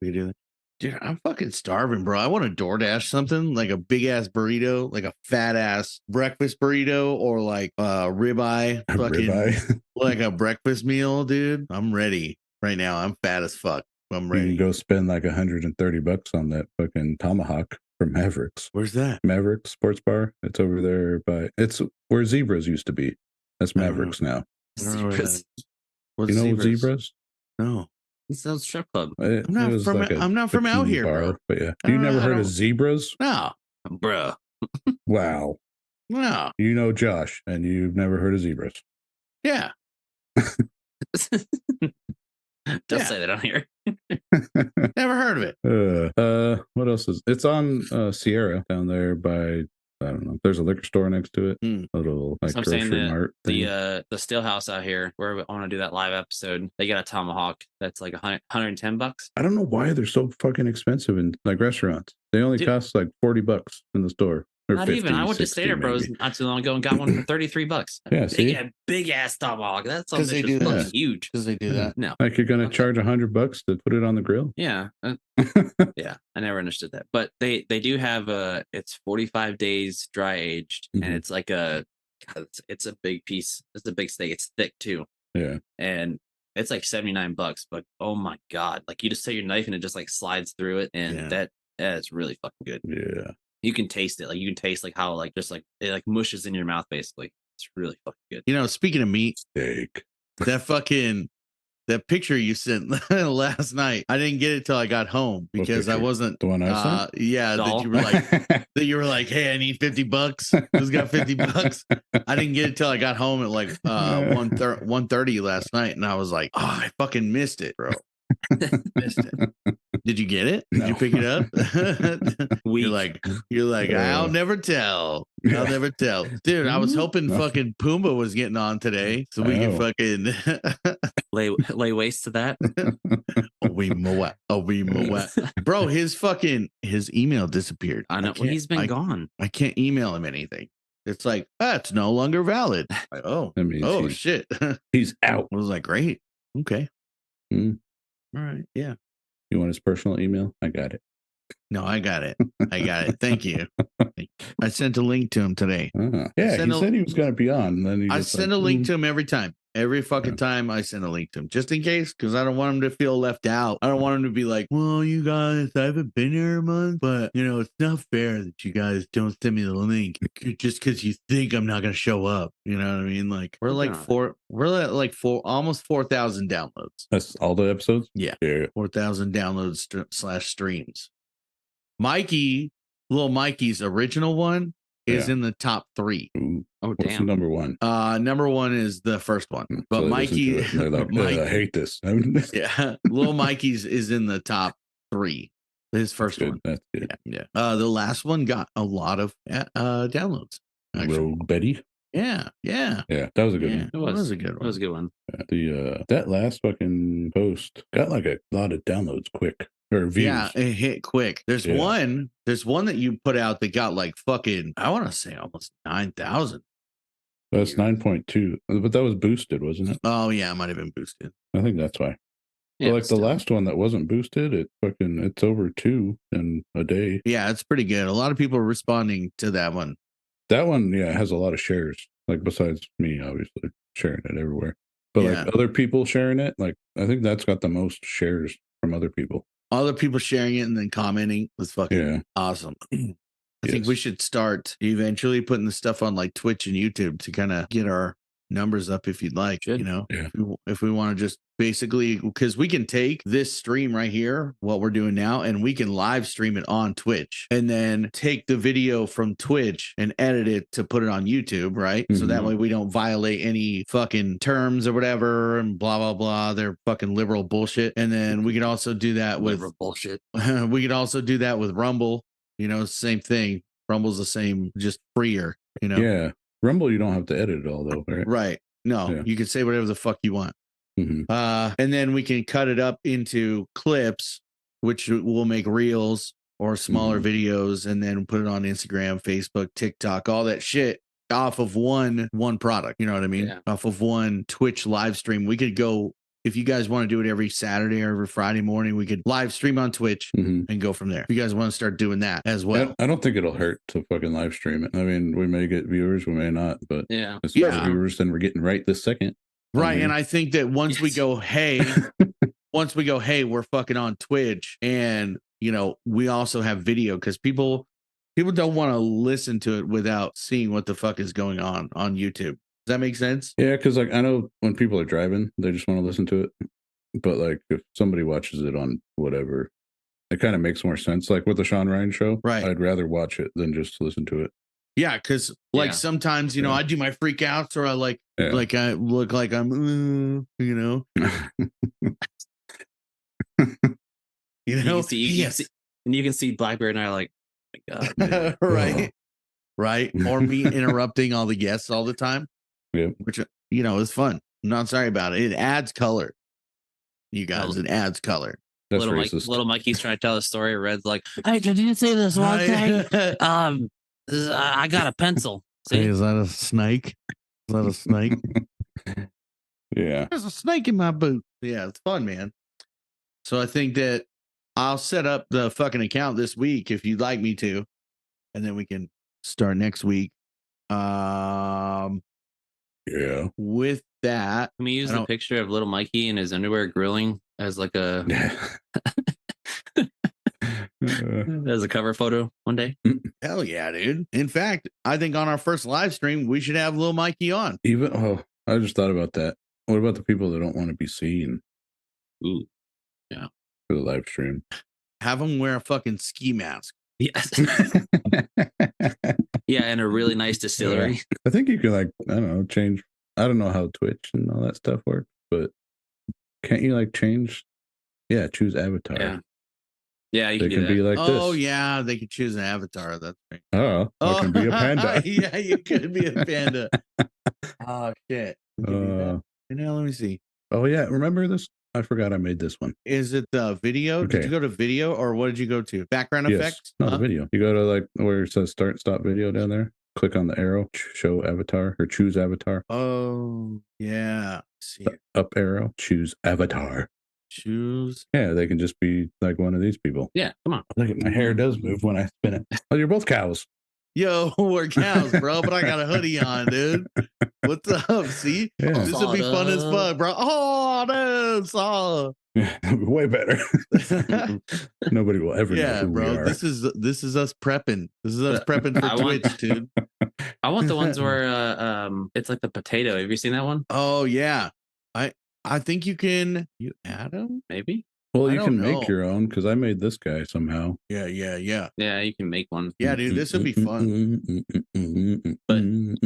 do that. Dude, I'm fucking starving, bro. I want to DoorDash something like a big ass burrito, like a fat ass breakfast burrito, or like ribeye, fucking like a breakfast meal, dude. I'm ready right now. I'm fat as fuck. I'm ready. You can go spend like $130 on that fucking tomahawk from Mavericks. Where's that? Mavericks Sports Bar. It's over there it's where Zebras used to be. That's Mavericks now. Zebras. You know Zebras? No. It sounds strip club. I'm not from out here, bar, bro. But yeah, you never heard of Zebras? No, bro. Wow. No. You know Josh, and you've never heard of Zebras? Yeah. Don't say that on here. Never heard of it. What else is? It's on Sierra down there by. I don't know. There's a liquor store next to it. A little like grocery mart thing. The Steelhouse out here where I want to do that live episode. They got a tomahawk that's like $110. I don't know why they're so fucking expensive in like restaurants. They only cost like $40 in the store. Not 50, even. I went to Stater Bros not too long ago and got one for $33. Yeah, see, big ass tomahawk. That's something they do that. Huge. Because they do that. No, like you're gonna charge $100 to put it on the grill. Yeah, yeah. I never understood that, but they do have it's 45 days dry aged, and it's like it's a big piece. It's a big steak. It's thick too. Yeah, and it's like $79. But oh my god, like you just set your knife and it just like slides through it, and that's really fucking good. Yeah. You can taste it. Like you can taste like how like just like it like mushes in your mouth basically. It's really fucking good. You know, speaking of meat, steak. That picture you sent last night, I didn't get it till I got home because I wasn't the one I sent. Yeah, that you were like, hey, I need $50. Who's got $50? I didn't get it till I got home at like 1:30 last night, and I was like, oh, I fucking missed it, bro. Missed it. Did you get it? Did you pick it up? You're like, I'll never tell. I'll never tell. Dude, I was hoping fucking Pumbaa was getting on today so we can fucking lay waste to that. Bro, his email disappeared. I know. He's been gone. I can't email him anything. It's like, it's no longer valid. Like, shit. He's out. I was like, great. Okay. All right. Yeah. You want his personal email? I got it. No, I got it. Thank you. I sent a link to him today. Yeah, he said he was going to be on. And then I send a link to him every time. Every fucking time I send a link to him, just in case, because I don't want him to feel left out. I don't want him to be like, well, you guys, I haven't been here a month, but, you know, it's not fair that you guys don't send me the link just because you think I'm not going to show up. You know what I mean? Like, we're at like almost 4,000 downloads. That's all the episodes? Yeah. 4,000 downloads / streams. Little Mikey's original one is in the top 3. Ooh. Oh, What's damn. number 1? Number 1 is the first one. But So Mikey, they're like, I hate this. yeah, Little Mikey's is in the top 3. His first one. That's good. Yeah. The last one got a lot of downloads. Actually. Rogue Betty. Yeah. That was a good one. It was a good one. It was a good one. That last fucking post got like a lot of downloads quick. Or views. Yeah, it hit quick. There's one that you put out that got like fucking, I want to say almost 9,000. That's 9.2, but that was boosted, wasn't it? Oh yeah, it might have been boosted. I think that's why. Yeah, but like the last one that wasn't boosted, it's over 2 in a day. Yeah, it's pretty good. A lot of people are responding to that one. That one, has a lot of shares. Like besides me, obviously sharing it everywhere, but like other people sharing it, like I think that's got the most shares from other people. Other people sharing it and then commenting was fucking awesome. I think we should start eventually putting the stuff on like Twitch and YouTube to kind of get our numbers up if you'd like, you know, if we want to just basically, because we can take this stream right here, what we're doing now, and we can live stream it on Twitch and then take the video from Twitch and edit it to put it on YouTube, right? So that way we don't violate any fucking terms or whatever and blah, blah, blah. They're fucking liberal bullshit. And then we could also do that with liberal bullshit. We could also do that with Rumble, you know, same thing. Rumble's the same, just freer, you know? Yeah. Rumble, you don't have to edit it all though, right? Right. No, you can say whatever the fuck you want. And then we can cut it up into clips, which will make reels or smaller videos, and then put it on Instagram, Facebook, TikTok, all that shit off of one product. You know what I mean? Yeah. Off of one Twitch live stream. We could go, if you guys want to do it every Saturday or every Friday morning, we could live stream on Twitch and go from there. If you guys want to start doing that as well. I don't think it'll hurt to fucking live stream it. I mean, we may get viewers, we may not, but it's better viewers than we're getting right this second. Right. And I think that once we go, hey, we're fucking on Twitch, and, you know, we also have video, because people don't want to listen to it without seeing what the fuck is going on YouTube. Does that make sense? Yeah, because like I know when people are driving, they just want to listen to it. But like if somebody watches it on whatever, it kind of makes more sense. Like with the Sean Ryan show, right? I'd rather watch it than just listen to it. Yeah, because like sometimes, you know, I do my freakouts, or I like I look like I'm, you know. You know, and you can see Blackbeard and I are like, oh my God, right. Right. Or me interrupting all the guests all the time. Yeah. Which, you know, is fun. I'm not sorry about it. It adds color. You guys, it adds color. That's little Mikey's trying to tell a story. Red's like, hey, did you say this one thing? I got a pencil. See? Hey, is that a snake? Is that a snake? Yeah. There's a snake in my boot. Yeah, it's fun, man. So I think that I'll set up the fucking account this week if you'd like me to, and then we can start next week. With that, can we use the picture of little Mikey in his underwear grilling as like a as a cover photo one day? Hell yeah, dude. In fact, I think on our first live stream we should have little Mikey on. I just thought about that. What about the people that don't want to be seen? Ooh, yeah, for the live stream. Have them wear a fucking ski mask. Yes. Yeah, in a really nice distillery. Yeah. I think you can, like, I don't know, change. I don't know how Twitch and all that stuff works, but can't you like change? Yeah, choose avatar. Yeah, you can be like this. Oh yeah, they could choose an avatar. That's right. Oh, I can be a panda. Yeah, you could be a panda. Oh shit. You know, let me see. Oh yeah, remember this? I forgot I made this one. Is it the video? Okay. Did you go to video, or what did you go to? Background effects? No, the video. You go to like where it says start stop video down there. Click on the arrow, show avatar, or choose avatar. Oh yeah. See up arrow, choose avatar. Choose. Yeah, they can just be like one of these people. Yeah, come on. Look at my hair does move when I spin it. Oh, you're both cows. Yo, we're cows, bro, but I got a hoodie on, dude. What's up? See? Yeah. This would be fun as fuck, bro. Oh, no, saw. Way better. Nobody will ever know who bro. we are. This is us prepping. This is us prepping for Twitch, dude. I want the ones where it's like the potato. Have you seen that one? Oh yeah. I think you can add them, maybe. Well, you can make your own because I made this guy somehow. Yeah. Yeah, you can make one. Yeah, dude, this would be fun. But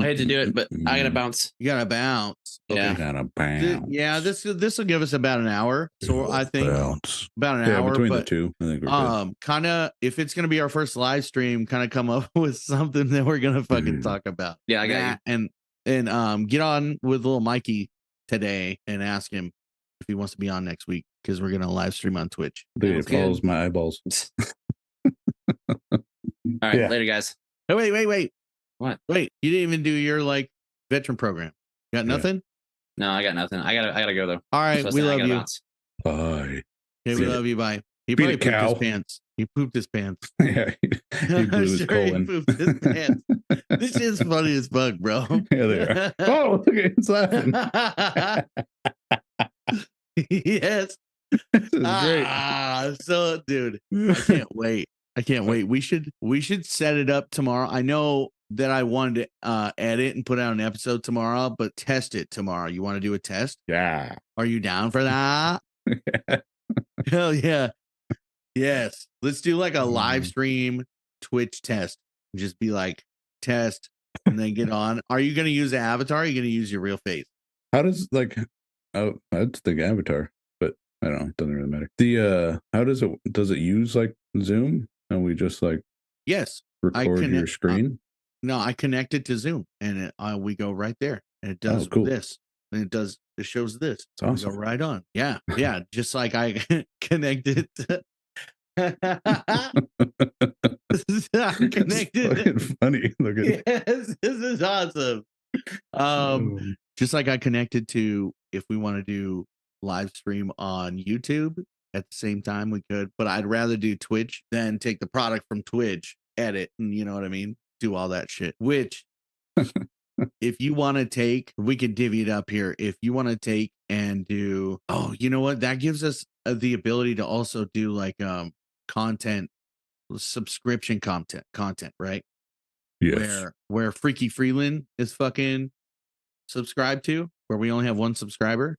I had to do it, but I gotta bounce. You gotta bounce. Yeah, gotta bounce. Yeah, this will give us about an hour. So I think bounce. About an hour between the two. I think we're good. Kind of if it's gonna be our first live stream, kind of come up with something that we're gonna fucking talk about. Yeah, I got you. And get on with little Mikey today and ask him if he wants to be on next week because we're gonna live stream on Twitch. It follows my eyeballs. All right, later, guys. Oh, wait. What? Wait, you didn't even do your like veteran program. You got nothing? No, I got nothing. I gotta go though. All right, we love you. Bounce. Bye. Yeah, we love you. Bye. He Beat probably a cow. pooped his pants. He pooped his pants. Yeah, he blew his colon. He pooped his pants. This is funny as fuck, bro. Yeah, they are. Oh, look at him laughing. Yes. This is great. So, dude, I can't wait. We should set it up tomorrow. I know that I wanted to edit and put out an episode tomorrow, but test it tomorrow. You want to do a test? Yeah. Are you down for that? Hell yeah. Yes. Let's do like a live stream Twitch test. Just be like, test, and then get on. Are you going to use the avatar? Or are you going to use your real face? How does that's the avatar, but I don't know. It doesn't really matter. The how does it use like Zoom? And we just like record your screen? No, I connect it to Zoom and we go right there and it does this. And it shows this. It's awesome. We go right on. Yeah. Just like I connected. Connected. Funny. Look at yes, this is awesome. Just like I connected to if we want to do live stream on YouTube at the same time we could, but I'd rather do Twitch than take the product from Twitch, edit, and you know what I mean? Do all that shit. Which if you want to take, we could divvy it up here. If you want to take and do, you know what? That gives us the ability to also do like content, subscription content, right? Yes. Where Freaky Freeland is fucking subscribed to, where we only have one subscriber.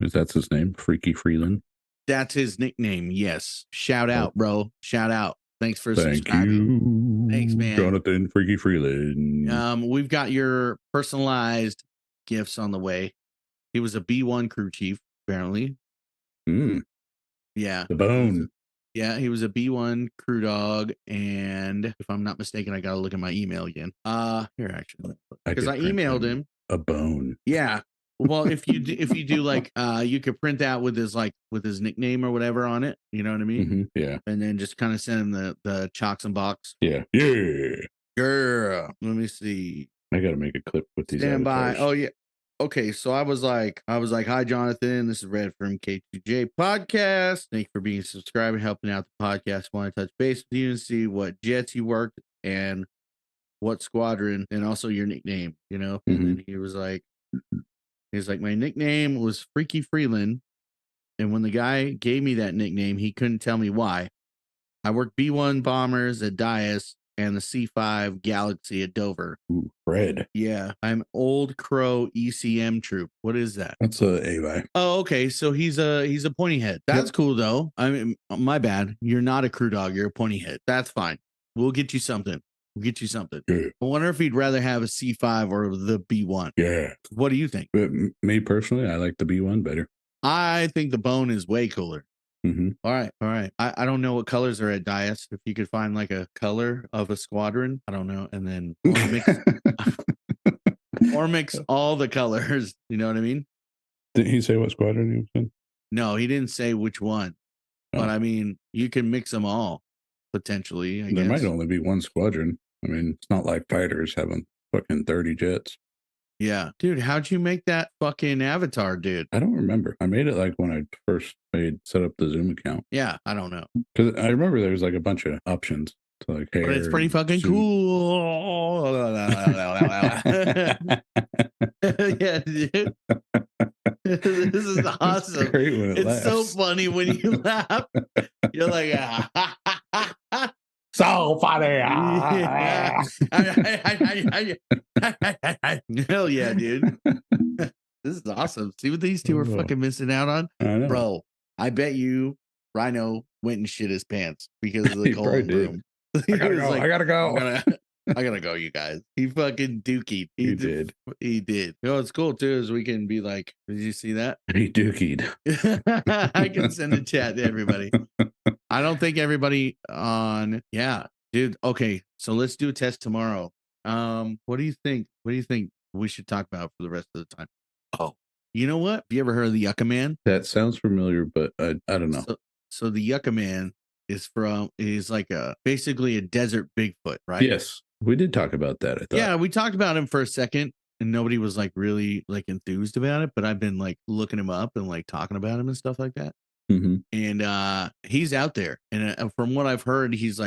Is that his name? Freaky Freeland? That's his nickname. Yes. Shout out, bro. Shout out. Thanks for subscribing. You. Thanks, man. Jonathan Freaky Freeland. We've got your personalized gifts on the way. He was a B1 crew chief, apparently. Yeah. The bone. He was a B1 crew dog, and if I'm not mistaken, I gotta look at my email again. Here actually, because I emailed him a bone. Yeah. Well, if you do like you could print out with his nickname or whatever on it, you know what I mean? Mm-hmm. Yeah. And then just kind of send him the chocks and box. Yeah. Girl, let me see. I gotta make a clip with these. Stand by. avatars. Oh yeah. Okay, so I was like, hi Jonathan, this is Red from K2J Podcast. Thank you for being subscribed and helping out the podcast. Want to touch base with you and see what jets you worked and what squadron, and also your nickname. You know, and then he was like, my nickname was Freaky Freeland, and when the guy gave me that nickname, he couldn't tell me why. I worked B1 bombers at Dias and the C5 Galaxy at Dover. Ooh, Fred. Yeah, I'm Old Crow ECM troop. What is that? That's a AY. Oh, okay. So he's a pointy head. That's cool though. I mean, my bad. You're not a crew dog. You're a pointy head. That's fine. We'll get you something. Yeah. I wonder if he'd rather have a C5 or the B1. Yeah. What do you think? But me personally, I like the B1 better. I think the bone is way cooler. Mm-hmm. All right. I don't know what colors are at Dias. If you could find like a color of a squadron, I don't know, and then or mix all the colors. You know what I mean? Didn't he say what squadron he was in? No, he didn't say which one. But I mean, you can mix them all potentially. I guess There might only be one squadron. I mean, it's not like fighters having fucking 30 jets. Yeah. Dude, how'd you make that fucking avatar, dude? I don't remember. I made it like when I first set up the Zoom account. Yeah, I don't know. Because I remember there was like a bunch of options to like hair. But it's pretty fucking suit. cool. Yeah, dude. This is awesome. It's great when it It's so laughs. funny when you laugh. You're like, so funny. yeah. Hell yeah, dude. This is awesome. See what these two are fucking missing out on? I know. Bro, I bet you Rhino went and shit his pants because of the He cold probably room. I gotta go. I gotta go. I gotta go, you guys. He fucking dookied. He did. He did. You know what's cool too is we can be like, did you see that? He dookied. I can send a chat to everybody. I don't think everybody on. Yeah, dude. Okay, so let's do a test tomorrow. What do you think? What do you think we should talk about for the rest of the time? Oh, you know what? Have you ever heard of the Yucca Man? That sounds familiar, but I don't know. So the Yucca Man is like basically a desert Bigfoot, right? Yes, we did talk about that. I thought. Yeah, we talked about him for a second, and nobody was like really like enthused about it. But I've been like looking him up and like talking about him and stuff like that. Mm-hmm. And he's out there, and from what I've heard, he's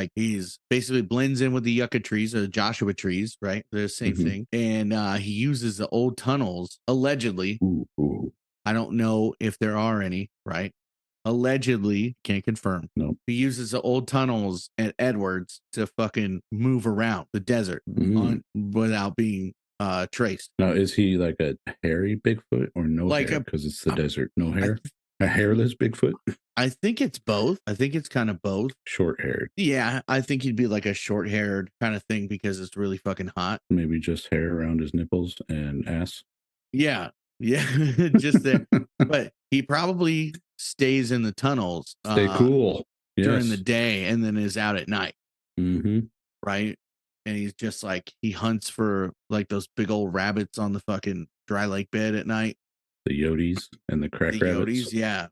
basically blends in with the yucca trees or the Joshua trees, right? They're the same thing. And he uses the old tunnels allegedly. Ooh. I don't know if there are any, right? Allegedly, can't confirm. No. He uses the old tunnels at Edwards to fucking move around the desert without being traced. Now, is he like a hairy Bigfoot or no hair? Because it's the desert, no hair. A hairless Bigfoot? I think it's both. I think it's kind of both. Short haired. Yeah, I think he'd be like a short haired kind of thing because it's really fucking hot. Maybe just hair around his nipples and ass. Yeah. Just there. But he probably stays in the tunnels. Stay cool. During the day and then is out at night. Mm-hmm. Right. And he's just like, he hunts for like those big old rabbits on the fucking dry lake bed at night. The Yodis and the crack rabbits. Yeah.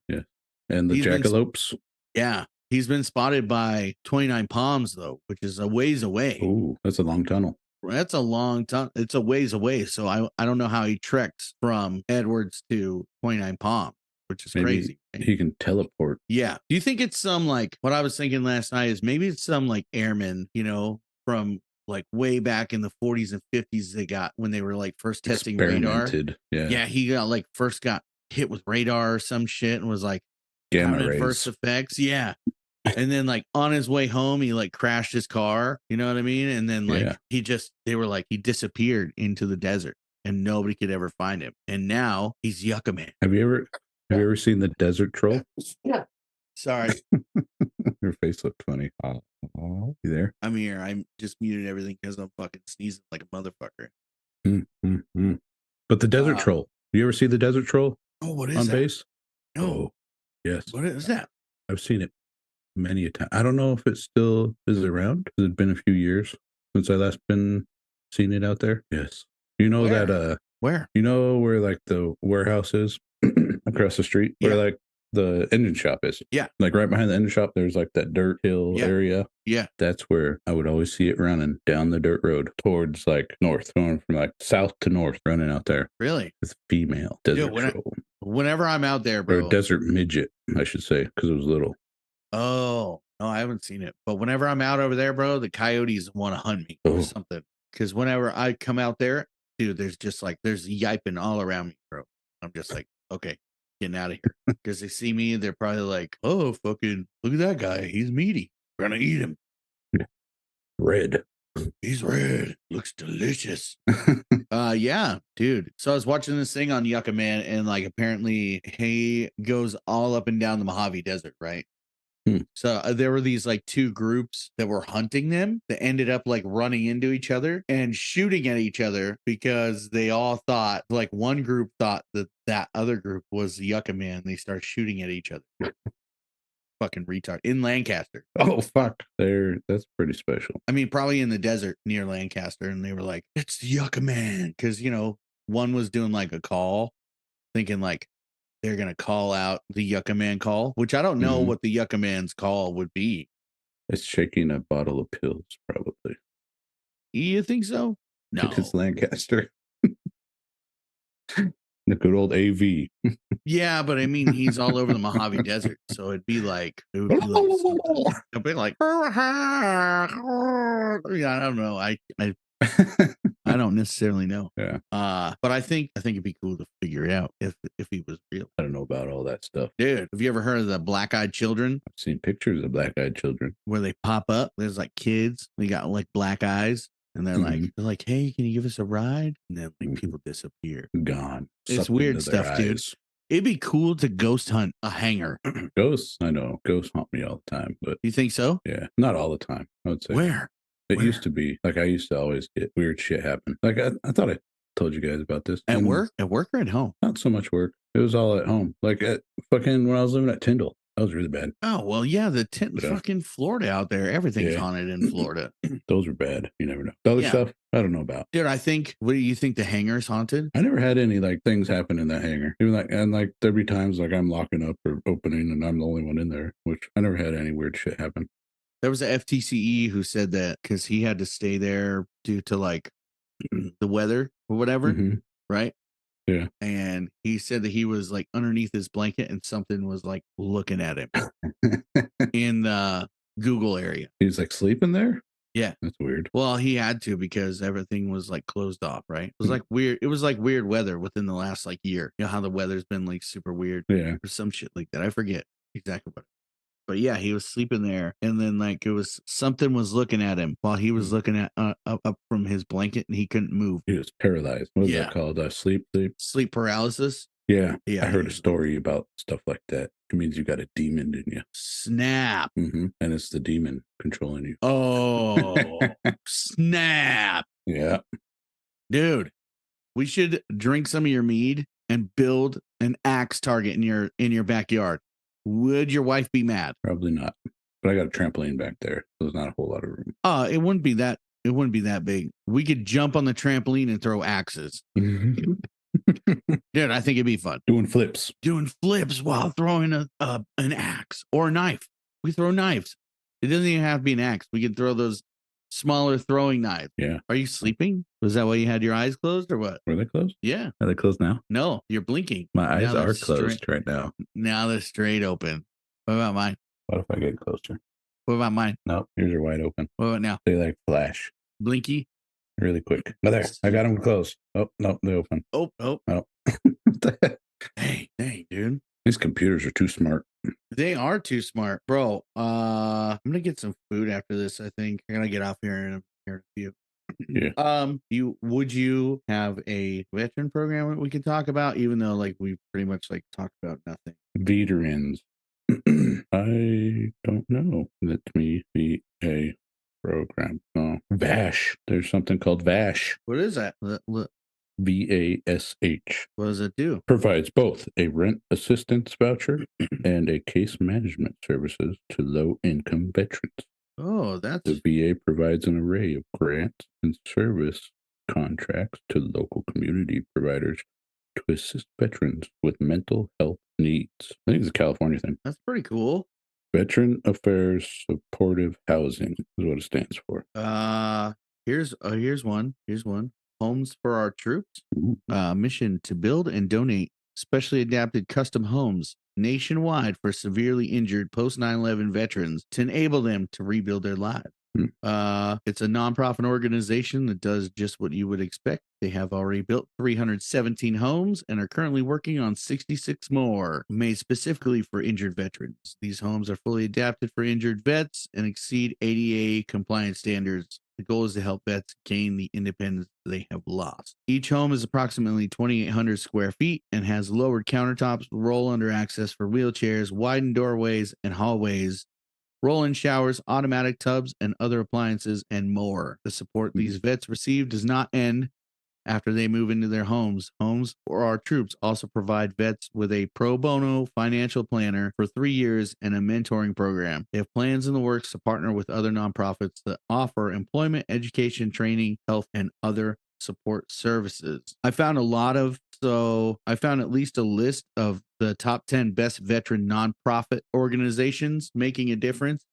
And the jackalopes. Yeah. He's been spotted by 29 Palms, though, which is a ways away. Oh, that's a long tunnel. That's a long time. It's a ways away. So I don't know how he treks from Edwards to 29 Palms, which is crazy. He can teleport. Yeah. Do you think it's some like what I was thinking last night is maybe it's some like airmen, from like way back in the 40s and 50s they got when they were like first testing radar. Yeah, he first got hit with radar or some shit and was like gamma rays. First effects. Yeah. And then like on his way home, he like crashed his car. You know what I mean? And then like they were like he disappeared into the desert and nobody could ever find him. And now he's Yucca Man. Have you ever seen the Desert Troll? Yeah. Sorry. Your face looked funny. You there? I'm here. I'm just muted everything because I'm fucking sneezing like a motherfucker. But the Desert Troll. You ever see the Desert Troll? Oh, what is on that? base? No. Oh, yes. What is that? I've seen it many a time. I don't know if it still is around. It's been a few years since I last been seen it out there. Yes. You know that where? You know where like the warehouse is across the street? Where like the engine shop is. Yeah. Like right behind the engine shop, there's like that dirt hill area. Yeah. That's where I would always see it running down the dirt road towards like north, going from like south to north, running out there. Really? With female desert troll. Whenever I'm out there, bro. Or desert midget, I should say, because it was little. Oh, no, I haven't seen it. But whenever I'm out over there, bro, the coyotes want to hunt me or something. Because whenever I come out there, dude, there's yiping all around me, bro. I'm just like, okay, getting out of here. Because they see me, they're probably like, oh, fucking, look at that guy. He's meaty. We're going to eat him. Red. He's red. Looks delicious. Yeah, dude. So I was watching this thing on Yucca Man, and like apparently he goes all up and down the Mojave Desert, right? So there were these like two groups that were hunting them that ended up like running into each other and shooting at each other because they all thought, like one group thought that other group was the Yucca Man. They started shooting at each other. Fucking retard in Lancaster. Oh fuck, that's pretty special. I mean, probably in the desert near Lancaster, and they were like, "It's the Yucca Man," because one was doing like a call, thinking like they're gonna call out the Yucca Man call, which I don't know what the Yucca Man's call would be. It's shaking a bottle of pills, probably. You think so? No, it's Lancaster. The good old AV. Yeah, but I mean, he's all over the Mojave Desert, so it would be like something. It'd be like, yeah, I don't know. I don't necessarily know. Yeah. But I think it'd be cool to figure out if he was real. I don't know about all that stuff. Dude, have you ever heard of the black-eyed children? I've seen pictures of black-eyed children Where they pop up. There's like kids. They got like black eyes. And they're like, hey, can you give us a ride? And then like people disappear. Gone. It's weird stuff, dude. It'd be cool to ghost hunt a hangar. Ghosts, I know. Ghosts haunt me all the time, but You think so? yeah, not all the time. I would say. Where? It used to be like I used to always get weird shit happen. Like I thought I told you guys about this. At work? At work or at home? Not so much work. It was all at home. Like at fucking when I was living at Tyndall. That was really bad. Oh, well, yeah, fucking Florida out there. Everything's haunted in Florida. Those were bad. You never know. The other stuff, I don't know about. Dude, what do you think the hangar's haunted? I never had any like things happen in that hangar. Even like there'd be times like I'm locking up or opening and I'm the only one in there, which I never had any weird shit happen. There was a FTCE who said that because he had to stay there due to like the weather or whatever, right? Yeah. And he said that he was like underneath his blanket and something was like looking at him in the Google area. He's like sleeping there? Yeah. That's weird. Well, he had to because everything was like closed off, right? It was like weird. It was like weird weather within the last like year. You know how the weather's been like super weird? Yeah. Or some shit like that. I forget exactly what. But yeah, he was sleeping there, and then like it was something was looking at him while he was looking at up from his blanket, and he couldn't move. He was paralyzed. What was that called? Sleep paralysis. Yeah, I heard a story about stuff like that. It means you got a demon in you. Snap. And it's the demon controlling you. Oh, snap. Yeah, dude, we should drink some of your mead and build an axe target in your backyard. Would your wife be mad? Probably not. But I got a trampoline back there. So there's not a whole lot of room. It wouldn't be that big. We could jump on the trampoline and throw axes. Dude, I think it'd be fun. Doing flips while throwing an axe or a knife. We throw knives. It doesn't even have to be an axe. We could throw those smaller throwing knives. Yeah. Are you sleeping? Was that why you had your eyes closed or what? Were they closed? Yeah. Are they closed now? No, you're blinking. My eyes are closed right now. Now they're straight open. What about mine? What if I get closer? What about mine? No, yours are wide open. What about now? They like flash. Blinky? Really quick. Oh, there. I got them closed. Oh, no, they open. Oh. Hey, dude. These computers are too smart. They are too smart, bro. I'm gonna get some food after this. I think I'm gonna get off here in a few. Yeah. Would you have a veteran program that we could talk about, even though like we pretty much like talked about nothing? Veterans. I don't know. Let me be a program. Oh, VASH. There's something called VASH. What is that? VASH. What does it do? Provides both a rent assistance voucher and a case management services to low-income veterans. Oh, The VA provides an array of grants and service contracts to local community providers to assist veterans with mental health needs. I think it's a California thing. That's pretty cool. Veteran Affairs Supportive Housing is what it stands for. Here's one. Homes for Our Troops. Mission to build and donate specially adapted custom homes nationwide for severely injured post 9/11 veterans to enable them to rebuild their lives. It's a nonprofit organization that does just what you would expect. They have already built 317 homes and are currently working on 66 more made specifically for injured veterans. These homes are fully adapted for injured vets and exceed ADA compliance standards. The goal is to help vets gain the independence they have lost. Each home is approximately 2,800 square feet and has lowered countertops, roll-under access for wheelchairs, widened doorways and hallways, roll-in showers, automatic tubs, and other appliances, and more. The support these vets receive does not end after they move into their homes. Homes for Our Troops also provide vets with a pro bono financial planner for 3 years and a mentoring program. They have plans in the works to partner with other nonprofits that offer employment, education, training, health, and other support services. I found a lot of also, I found at least a list of the top 10 best veteran nonprofit organizations making a difference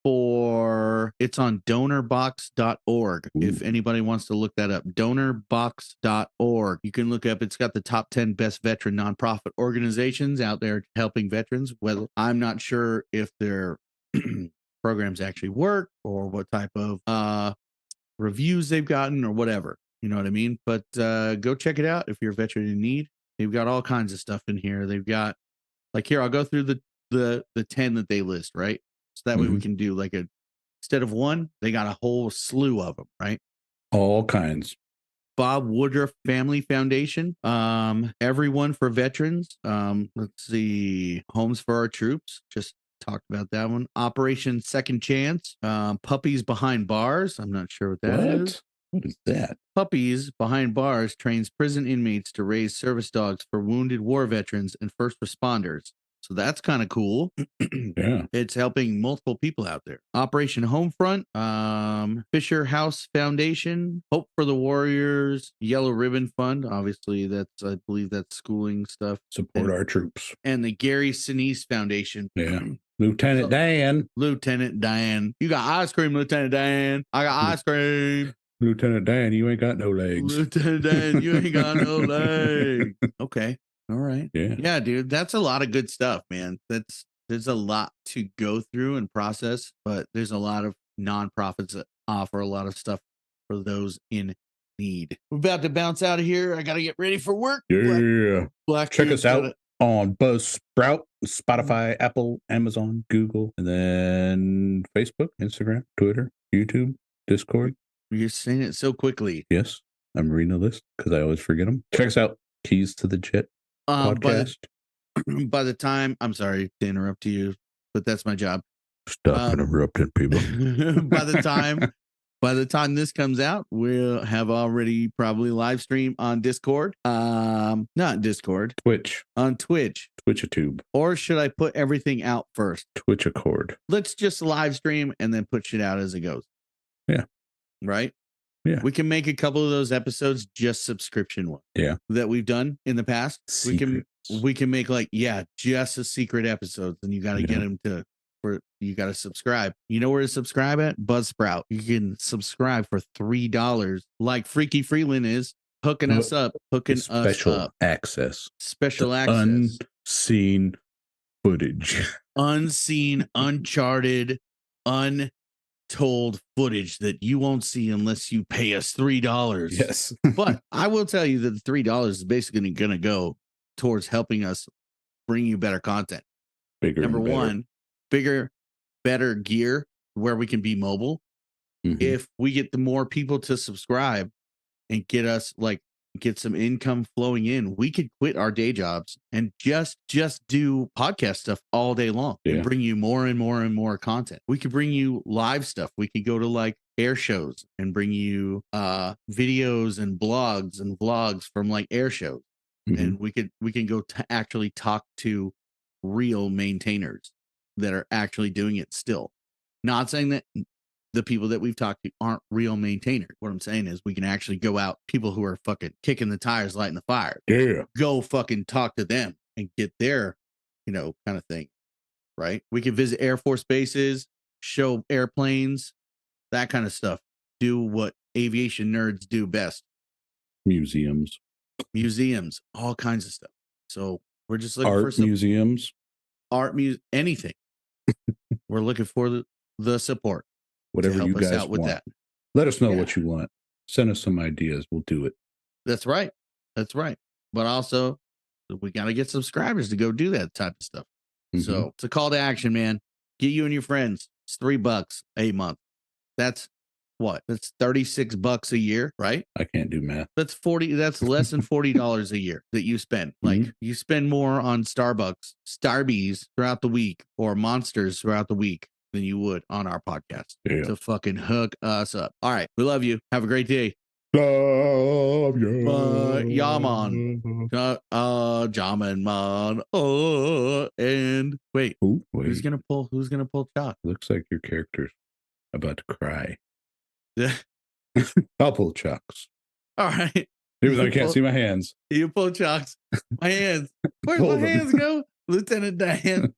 it's on donorbox.org. If anybody wants to look that up, donorbox.org. You can look up, it's got the top 10 best veteran nonprofit organizations out there helping veterans. Whether I'm not sure if their programs actually work or what type of reviews they've gotten or whatever. You know what I mean? But go check it out if you're a veteran in need. They've got all kinds of stuff in here. They've got, like, here, I'll go through the 10 that they list, right? So that way we can do like instead of one, they got a whole slew of them, right? All kinds. Bob Woodruff Family Foundation, Everyone for Veterans. Let's see, Homes for Our Troops. Just talked about that one. Operation Second Chance. Puppies Behind Bars. I'm not sure what that is. What is that? Puppies Behind Bars trains prison inmates to raise service dogs for wounded war veterans and first responders. So that's kind of cool. Yeah. It's helping multiple people out there. Operation Homefront, Fisher House Foundation, Hope for the Warriors, Yellow Ribbon Fund. Obviously, I believe that's schooling stuff. Support our troops. And the Gary Sinise Foundation. Yeah. Lieutenant Dan. Lieutenant Dan. You got ice cream, Lieutenant Dan. I got ice cream. Lieutenant Dan, you ain't got no legs. Lieutenant Dan, you ain't got no legs. Okay. All right. Yeah, dude. That's a lot of good stuff, man. There's a lot to go through and process, but there's a lot of nonprofits that offer a lot of stuff for those in need. We're about to bounce out of here. I gotta get ready for work. Yeah. Black Check us out on Buzzsprout, Spotify, Apple, Amazon, Google, and then Facebook, Instagram, Twitter, YouTube, Discord. You're saying it so quickly. Yes, I'm reading the list because I always forget them. Check us out. Keys to the Jet podcast. By the time, I'm sorry to interrupt you, but that's my job. Stop interrupting people. by the time this comes out, we'll have already probably live stream on Discord. Not Discord. Twitch. On Twitch. Twitch-a-tube. Or should I put everything out first? Twitch-a-cord. Let's just live stream and then put shit out as it goes. Yeah. Right? Yeah. We can make a couple of those episodes just subscription ones. Yeah. That we've done in the past. Secrets. We can make just a secret episodes, and you got to get them you got to subscribe. You know where to subscribe at? Buzzsprout. You can subscribe for $3, like Freaky Freeland is hooking us up, special access. Special access. Unseen footage. Unseen, uncharted, untold footage that you won't see unless you pay us $3. Yes. But I will tell you that the $3 is basically going to go towards helping us bring you better content. Number one, bigger, better gear where we can be mobile. Mm-hmm. If we get the more people to subscribe and get us get some income flowing in, we could quit our day jobs and just do podcast stuff all day long and bring you more and more and more content. We could bring you live stuff. We could go to air shows and bring you videos and blogs and vlogs from air shows. Mm-hmm. And we can go to actually talk to real maintainers that are actually doing it still. Not saying that the people that we've talked to aren't real maintainers. What I'm saying is we can actually go out, people who are fucking kicking the tires, lighting the fire. Yeah. Go fucking talk to them and get their, kind of thing. Right? We can visit Air Force bases, show airplanes, that kind of stuff. Do what aviation nerds do best. Museums, all kinds of stuff. So we're just looking for museums, anything. We're looking for the support. Whatever you guys want. That. Let us know what you want. Send us some ideas. We'll do it. That's right. But also, we got to get subscribers to go do that type of stuff. Mm-hmm. So it's a call to action, man. Get you and your friends. It's $3 a month. That's what? That's $36 a year, right? I can't do math. That's less than $40 a year that you spend. You spend more on Starbies throughout the week or Monsters throughout the week than you would on our podcast. To fucking hook us up. All right. We love you. Have a great day. Love you. Yaman. Jaman man. And wait. Who's gonna pull Chalk? Looks like your character's about to cry. I'll pull Chalks. All right. Even though I can't see my hands. You pull chocks. My hands. Where's my hands go? Lieutenant Dan.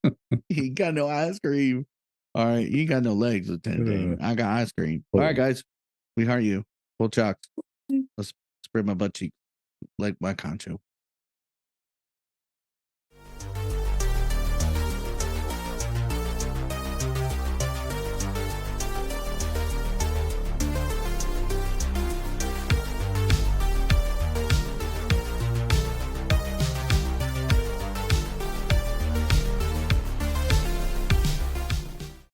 He got no ice cream. All right. You ain't got no legs, Lieutenant Dan. I got ice cream. All right, guys. We hire you. Pull chocks. Let's spread my butt cheeks like my concho.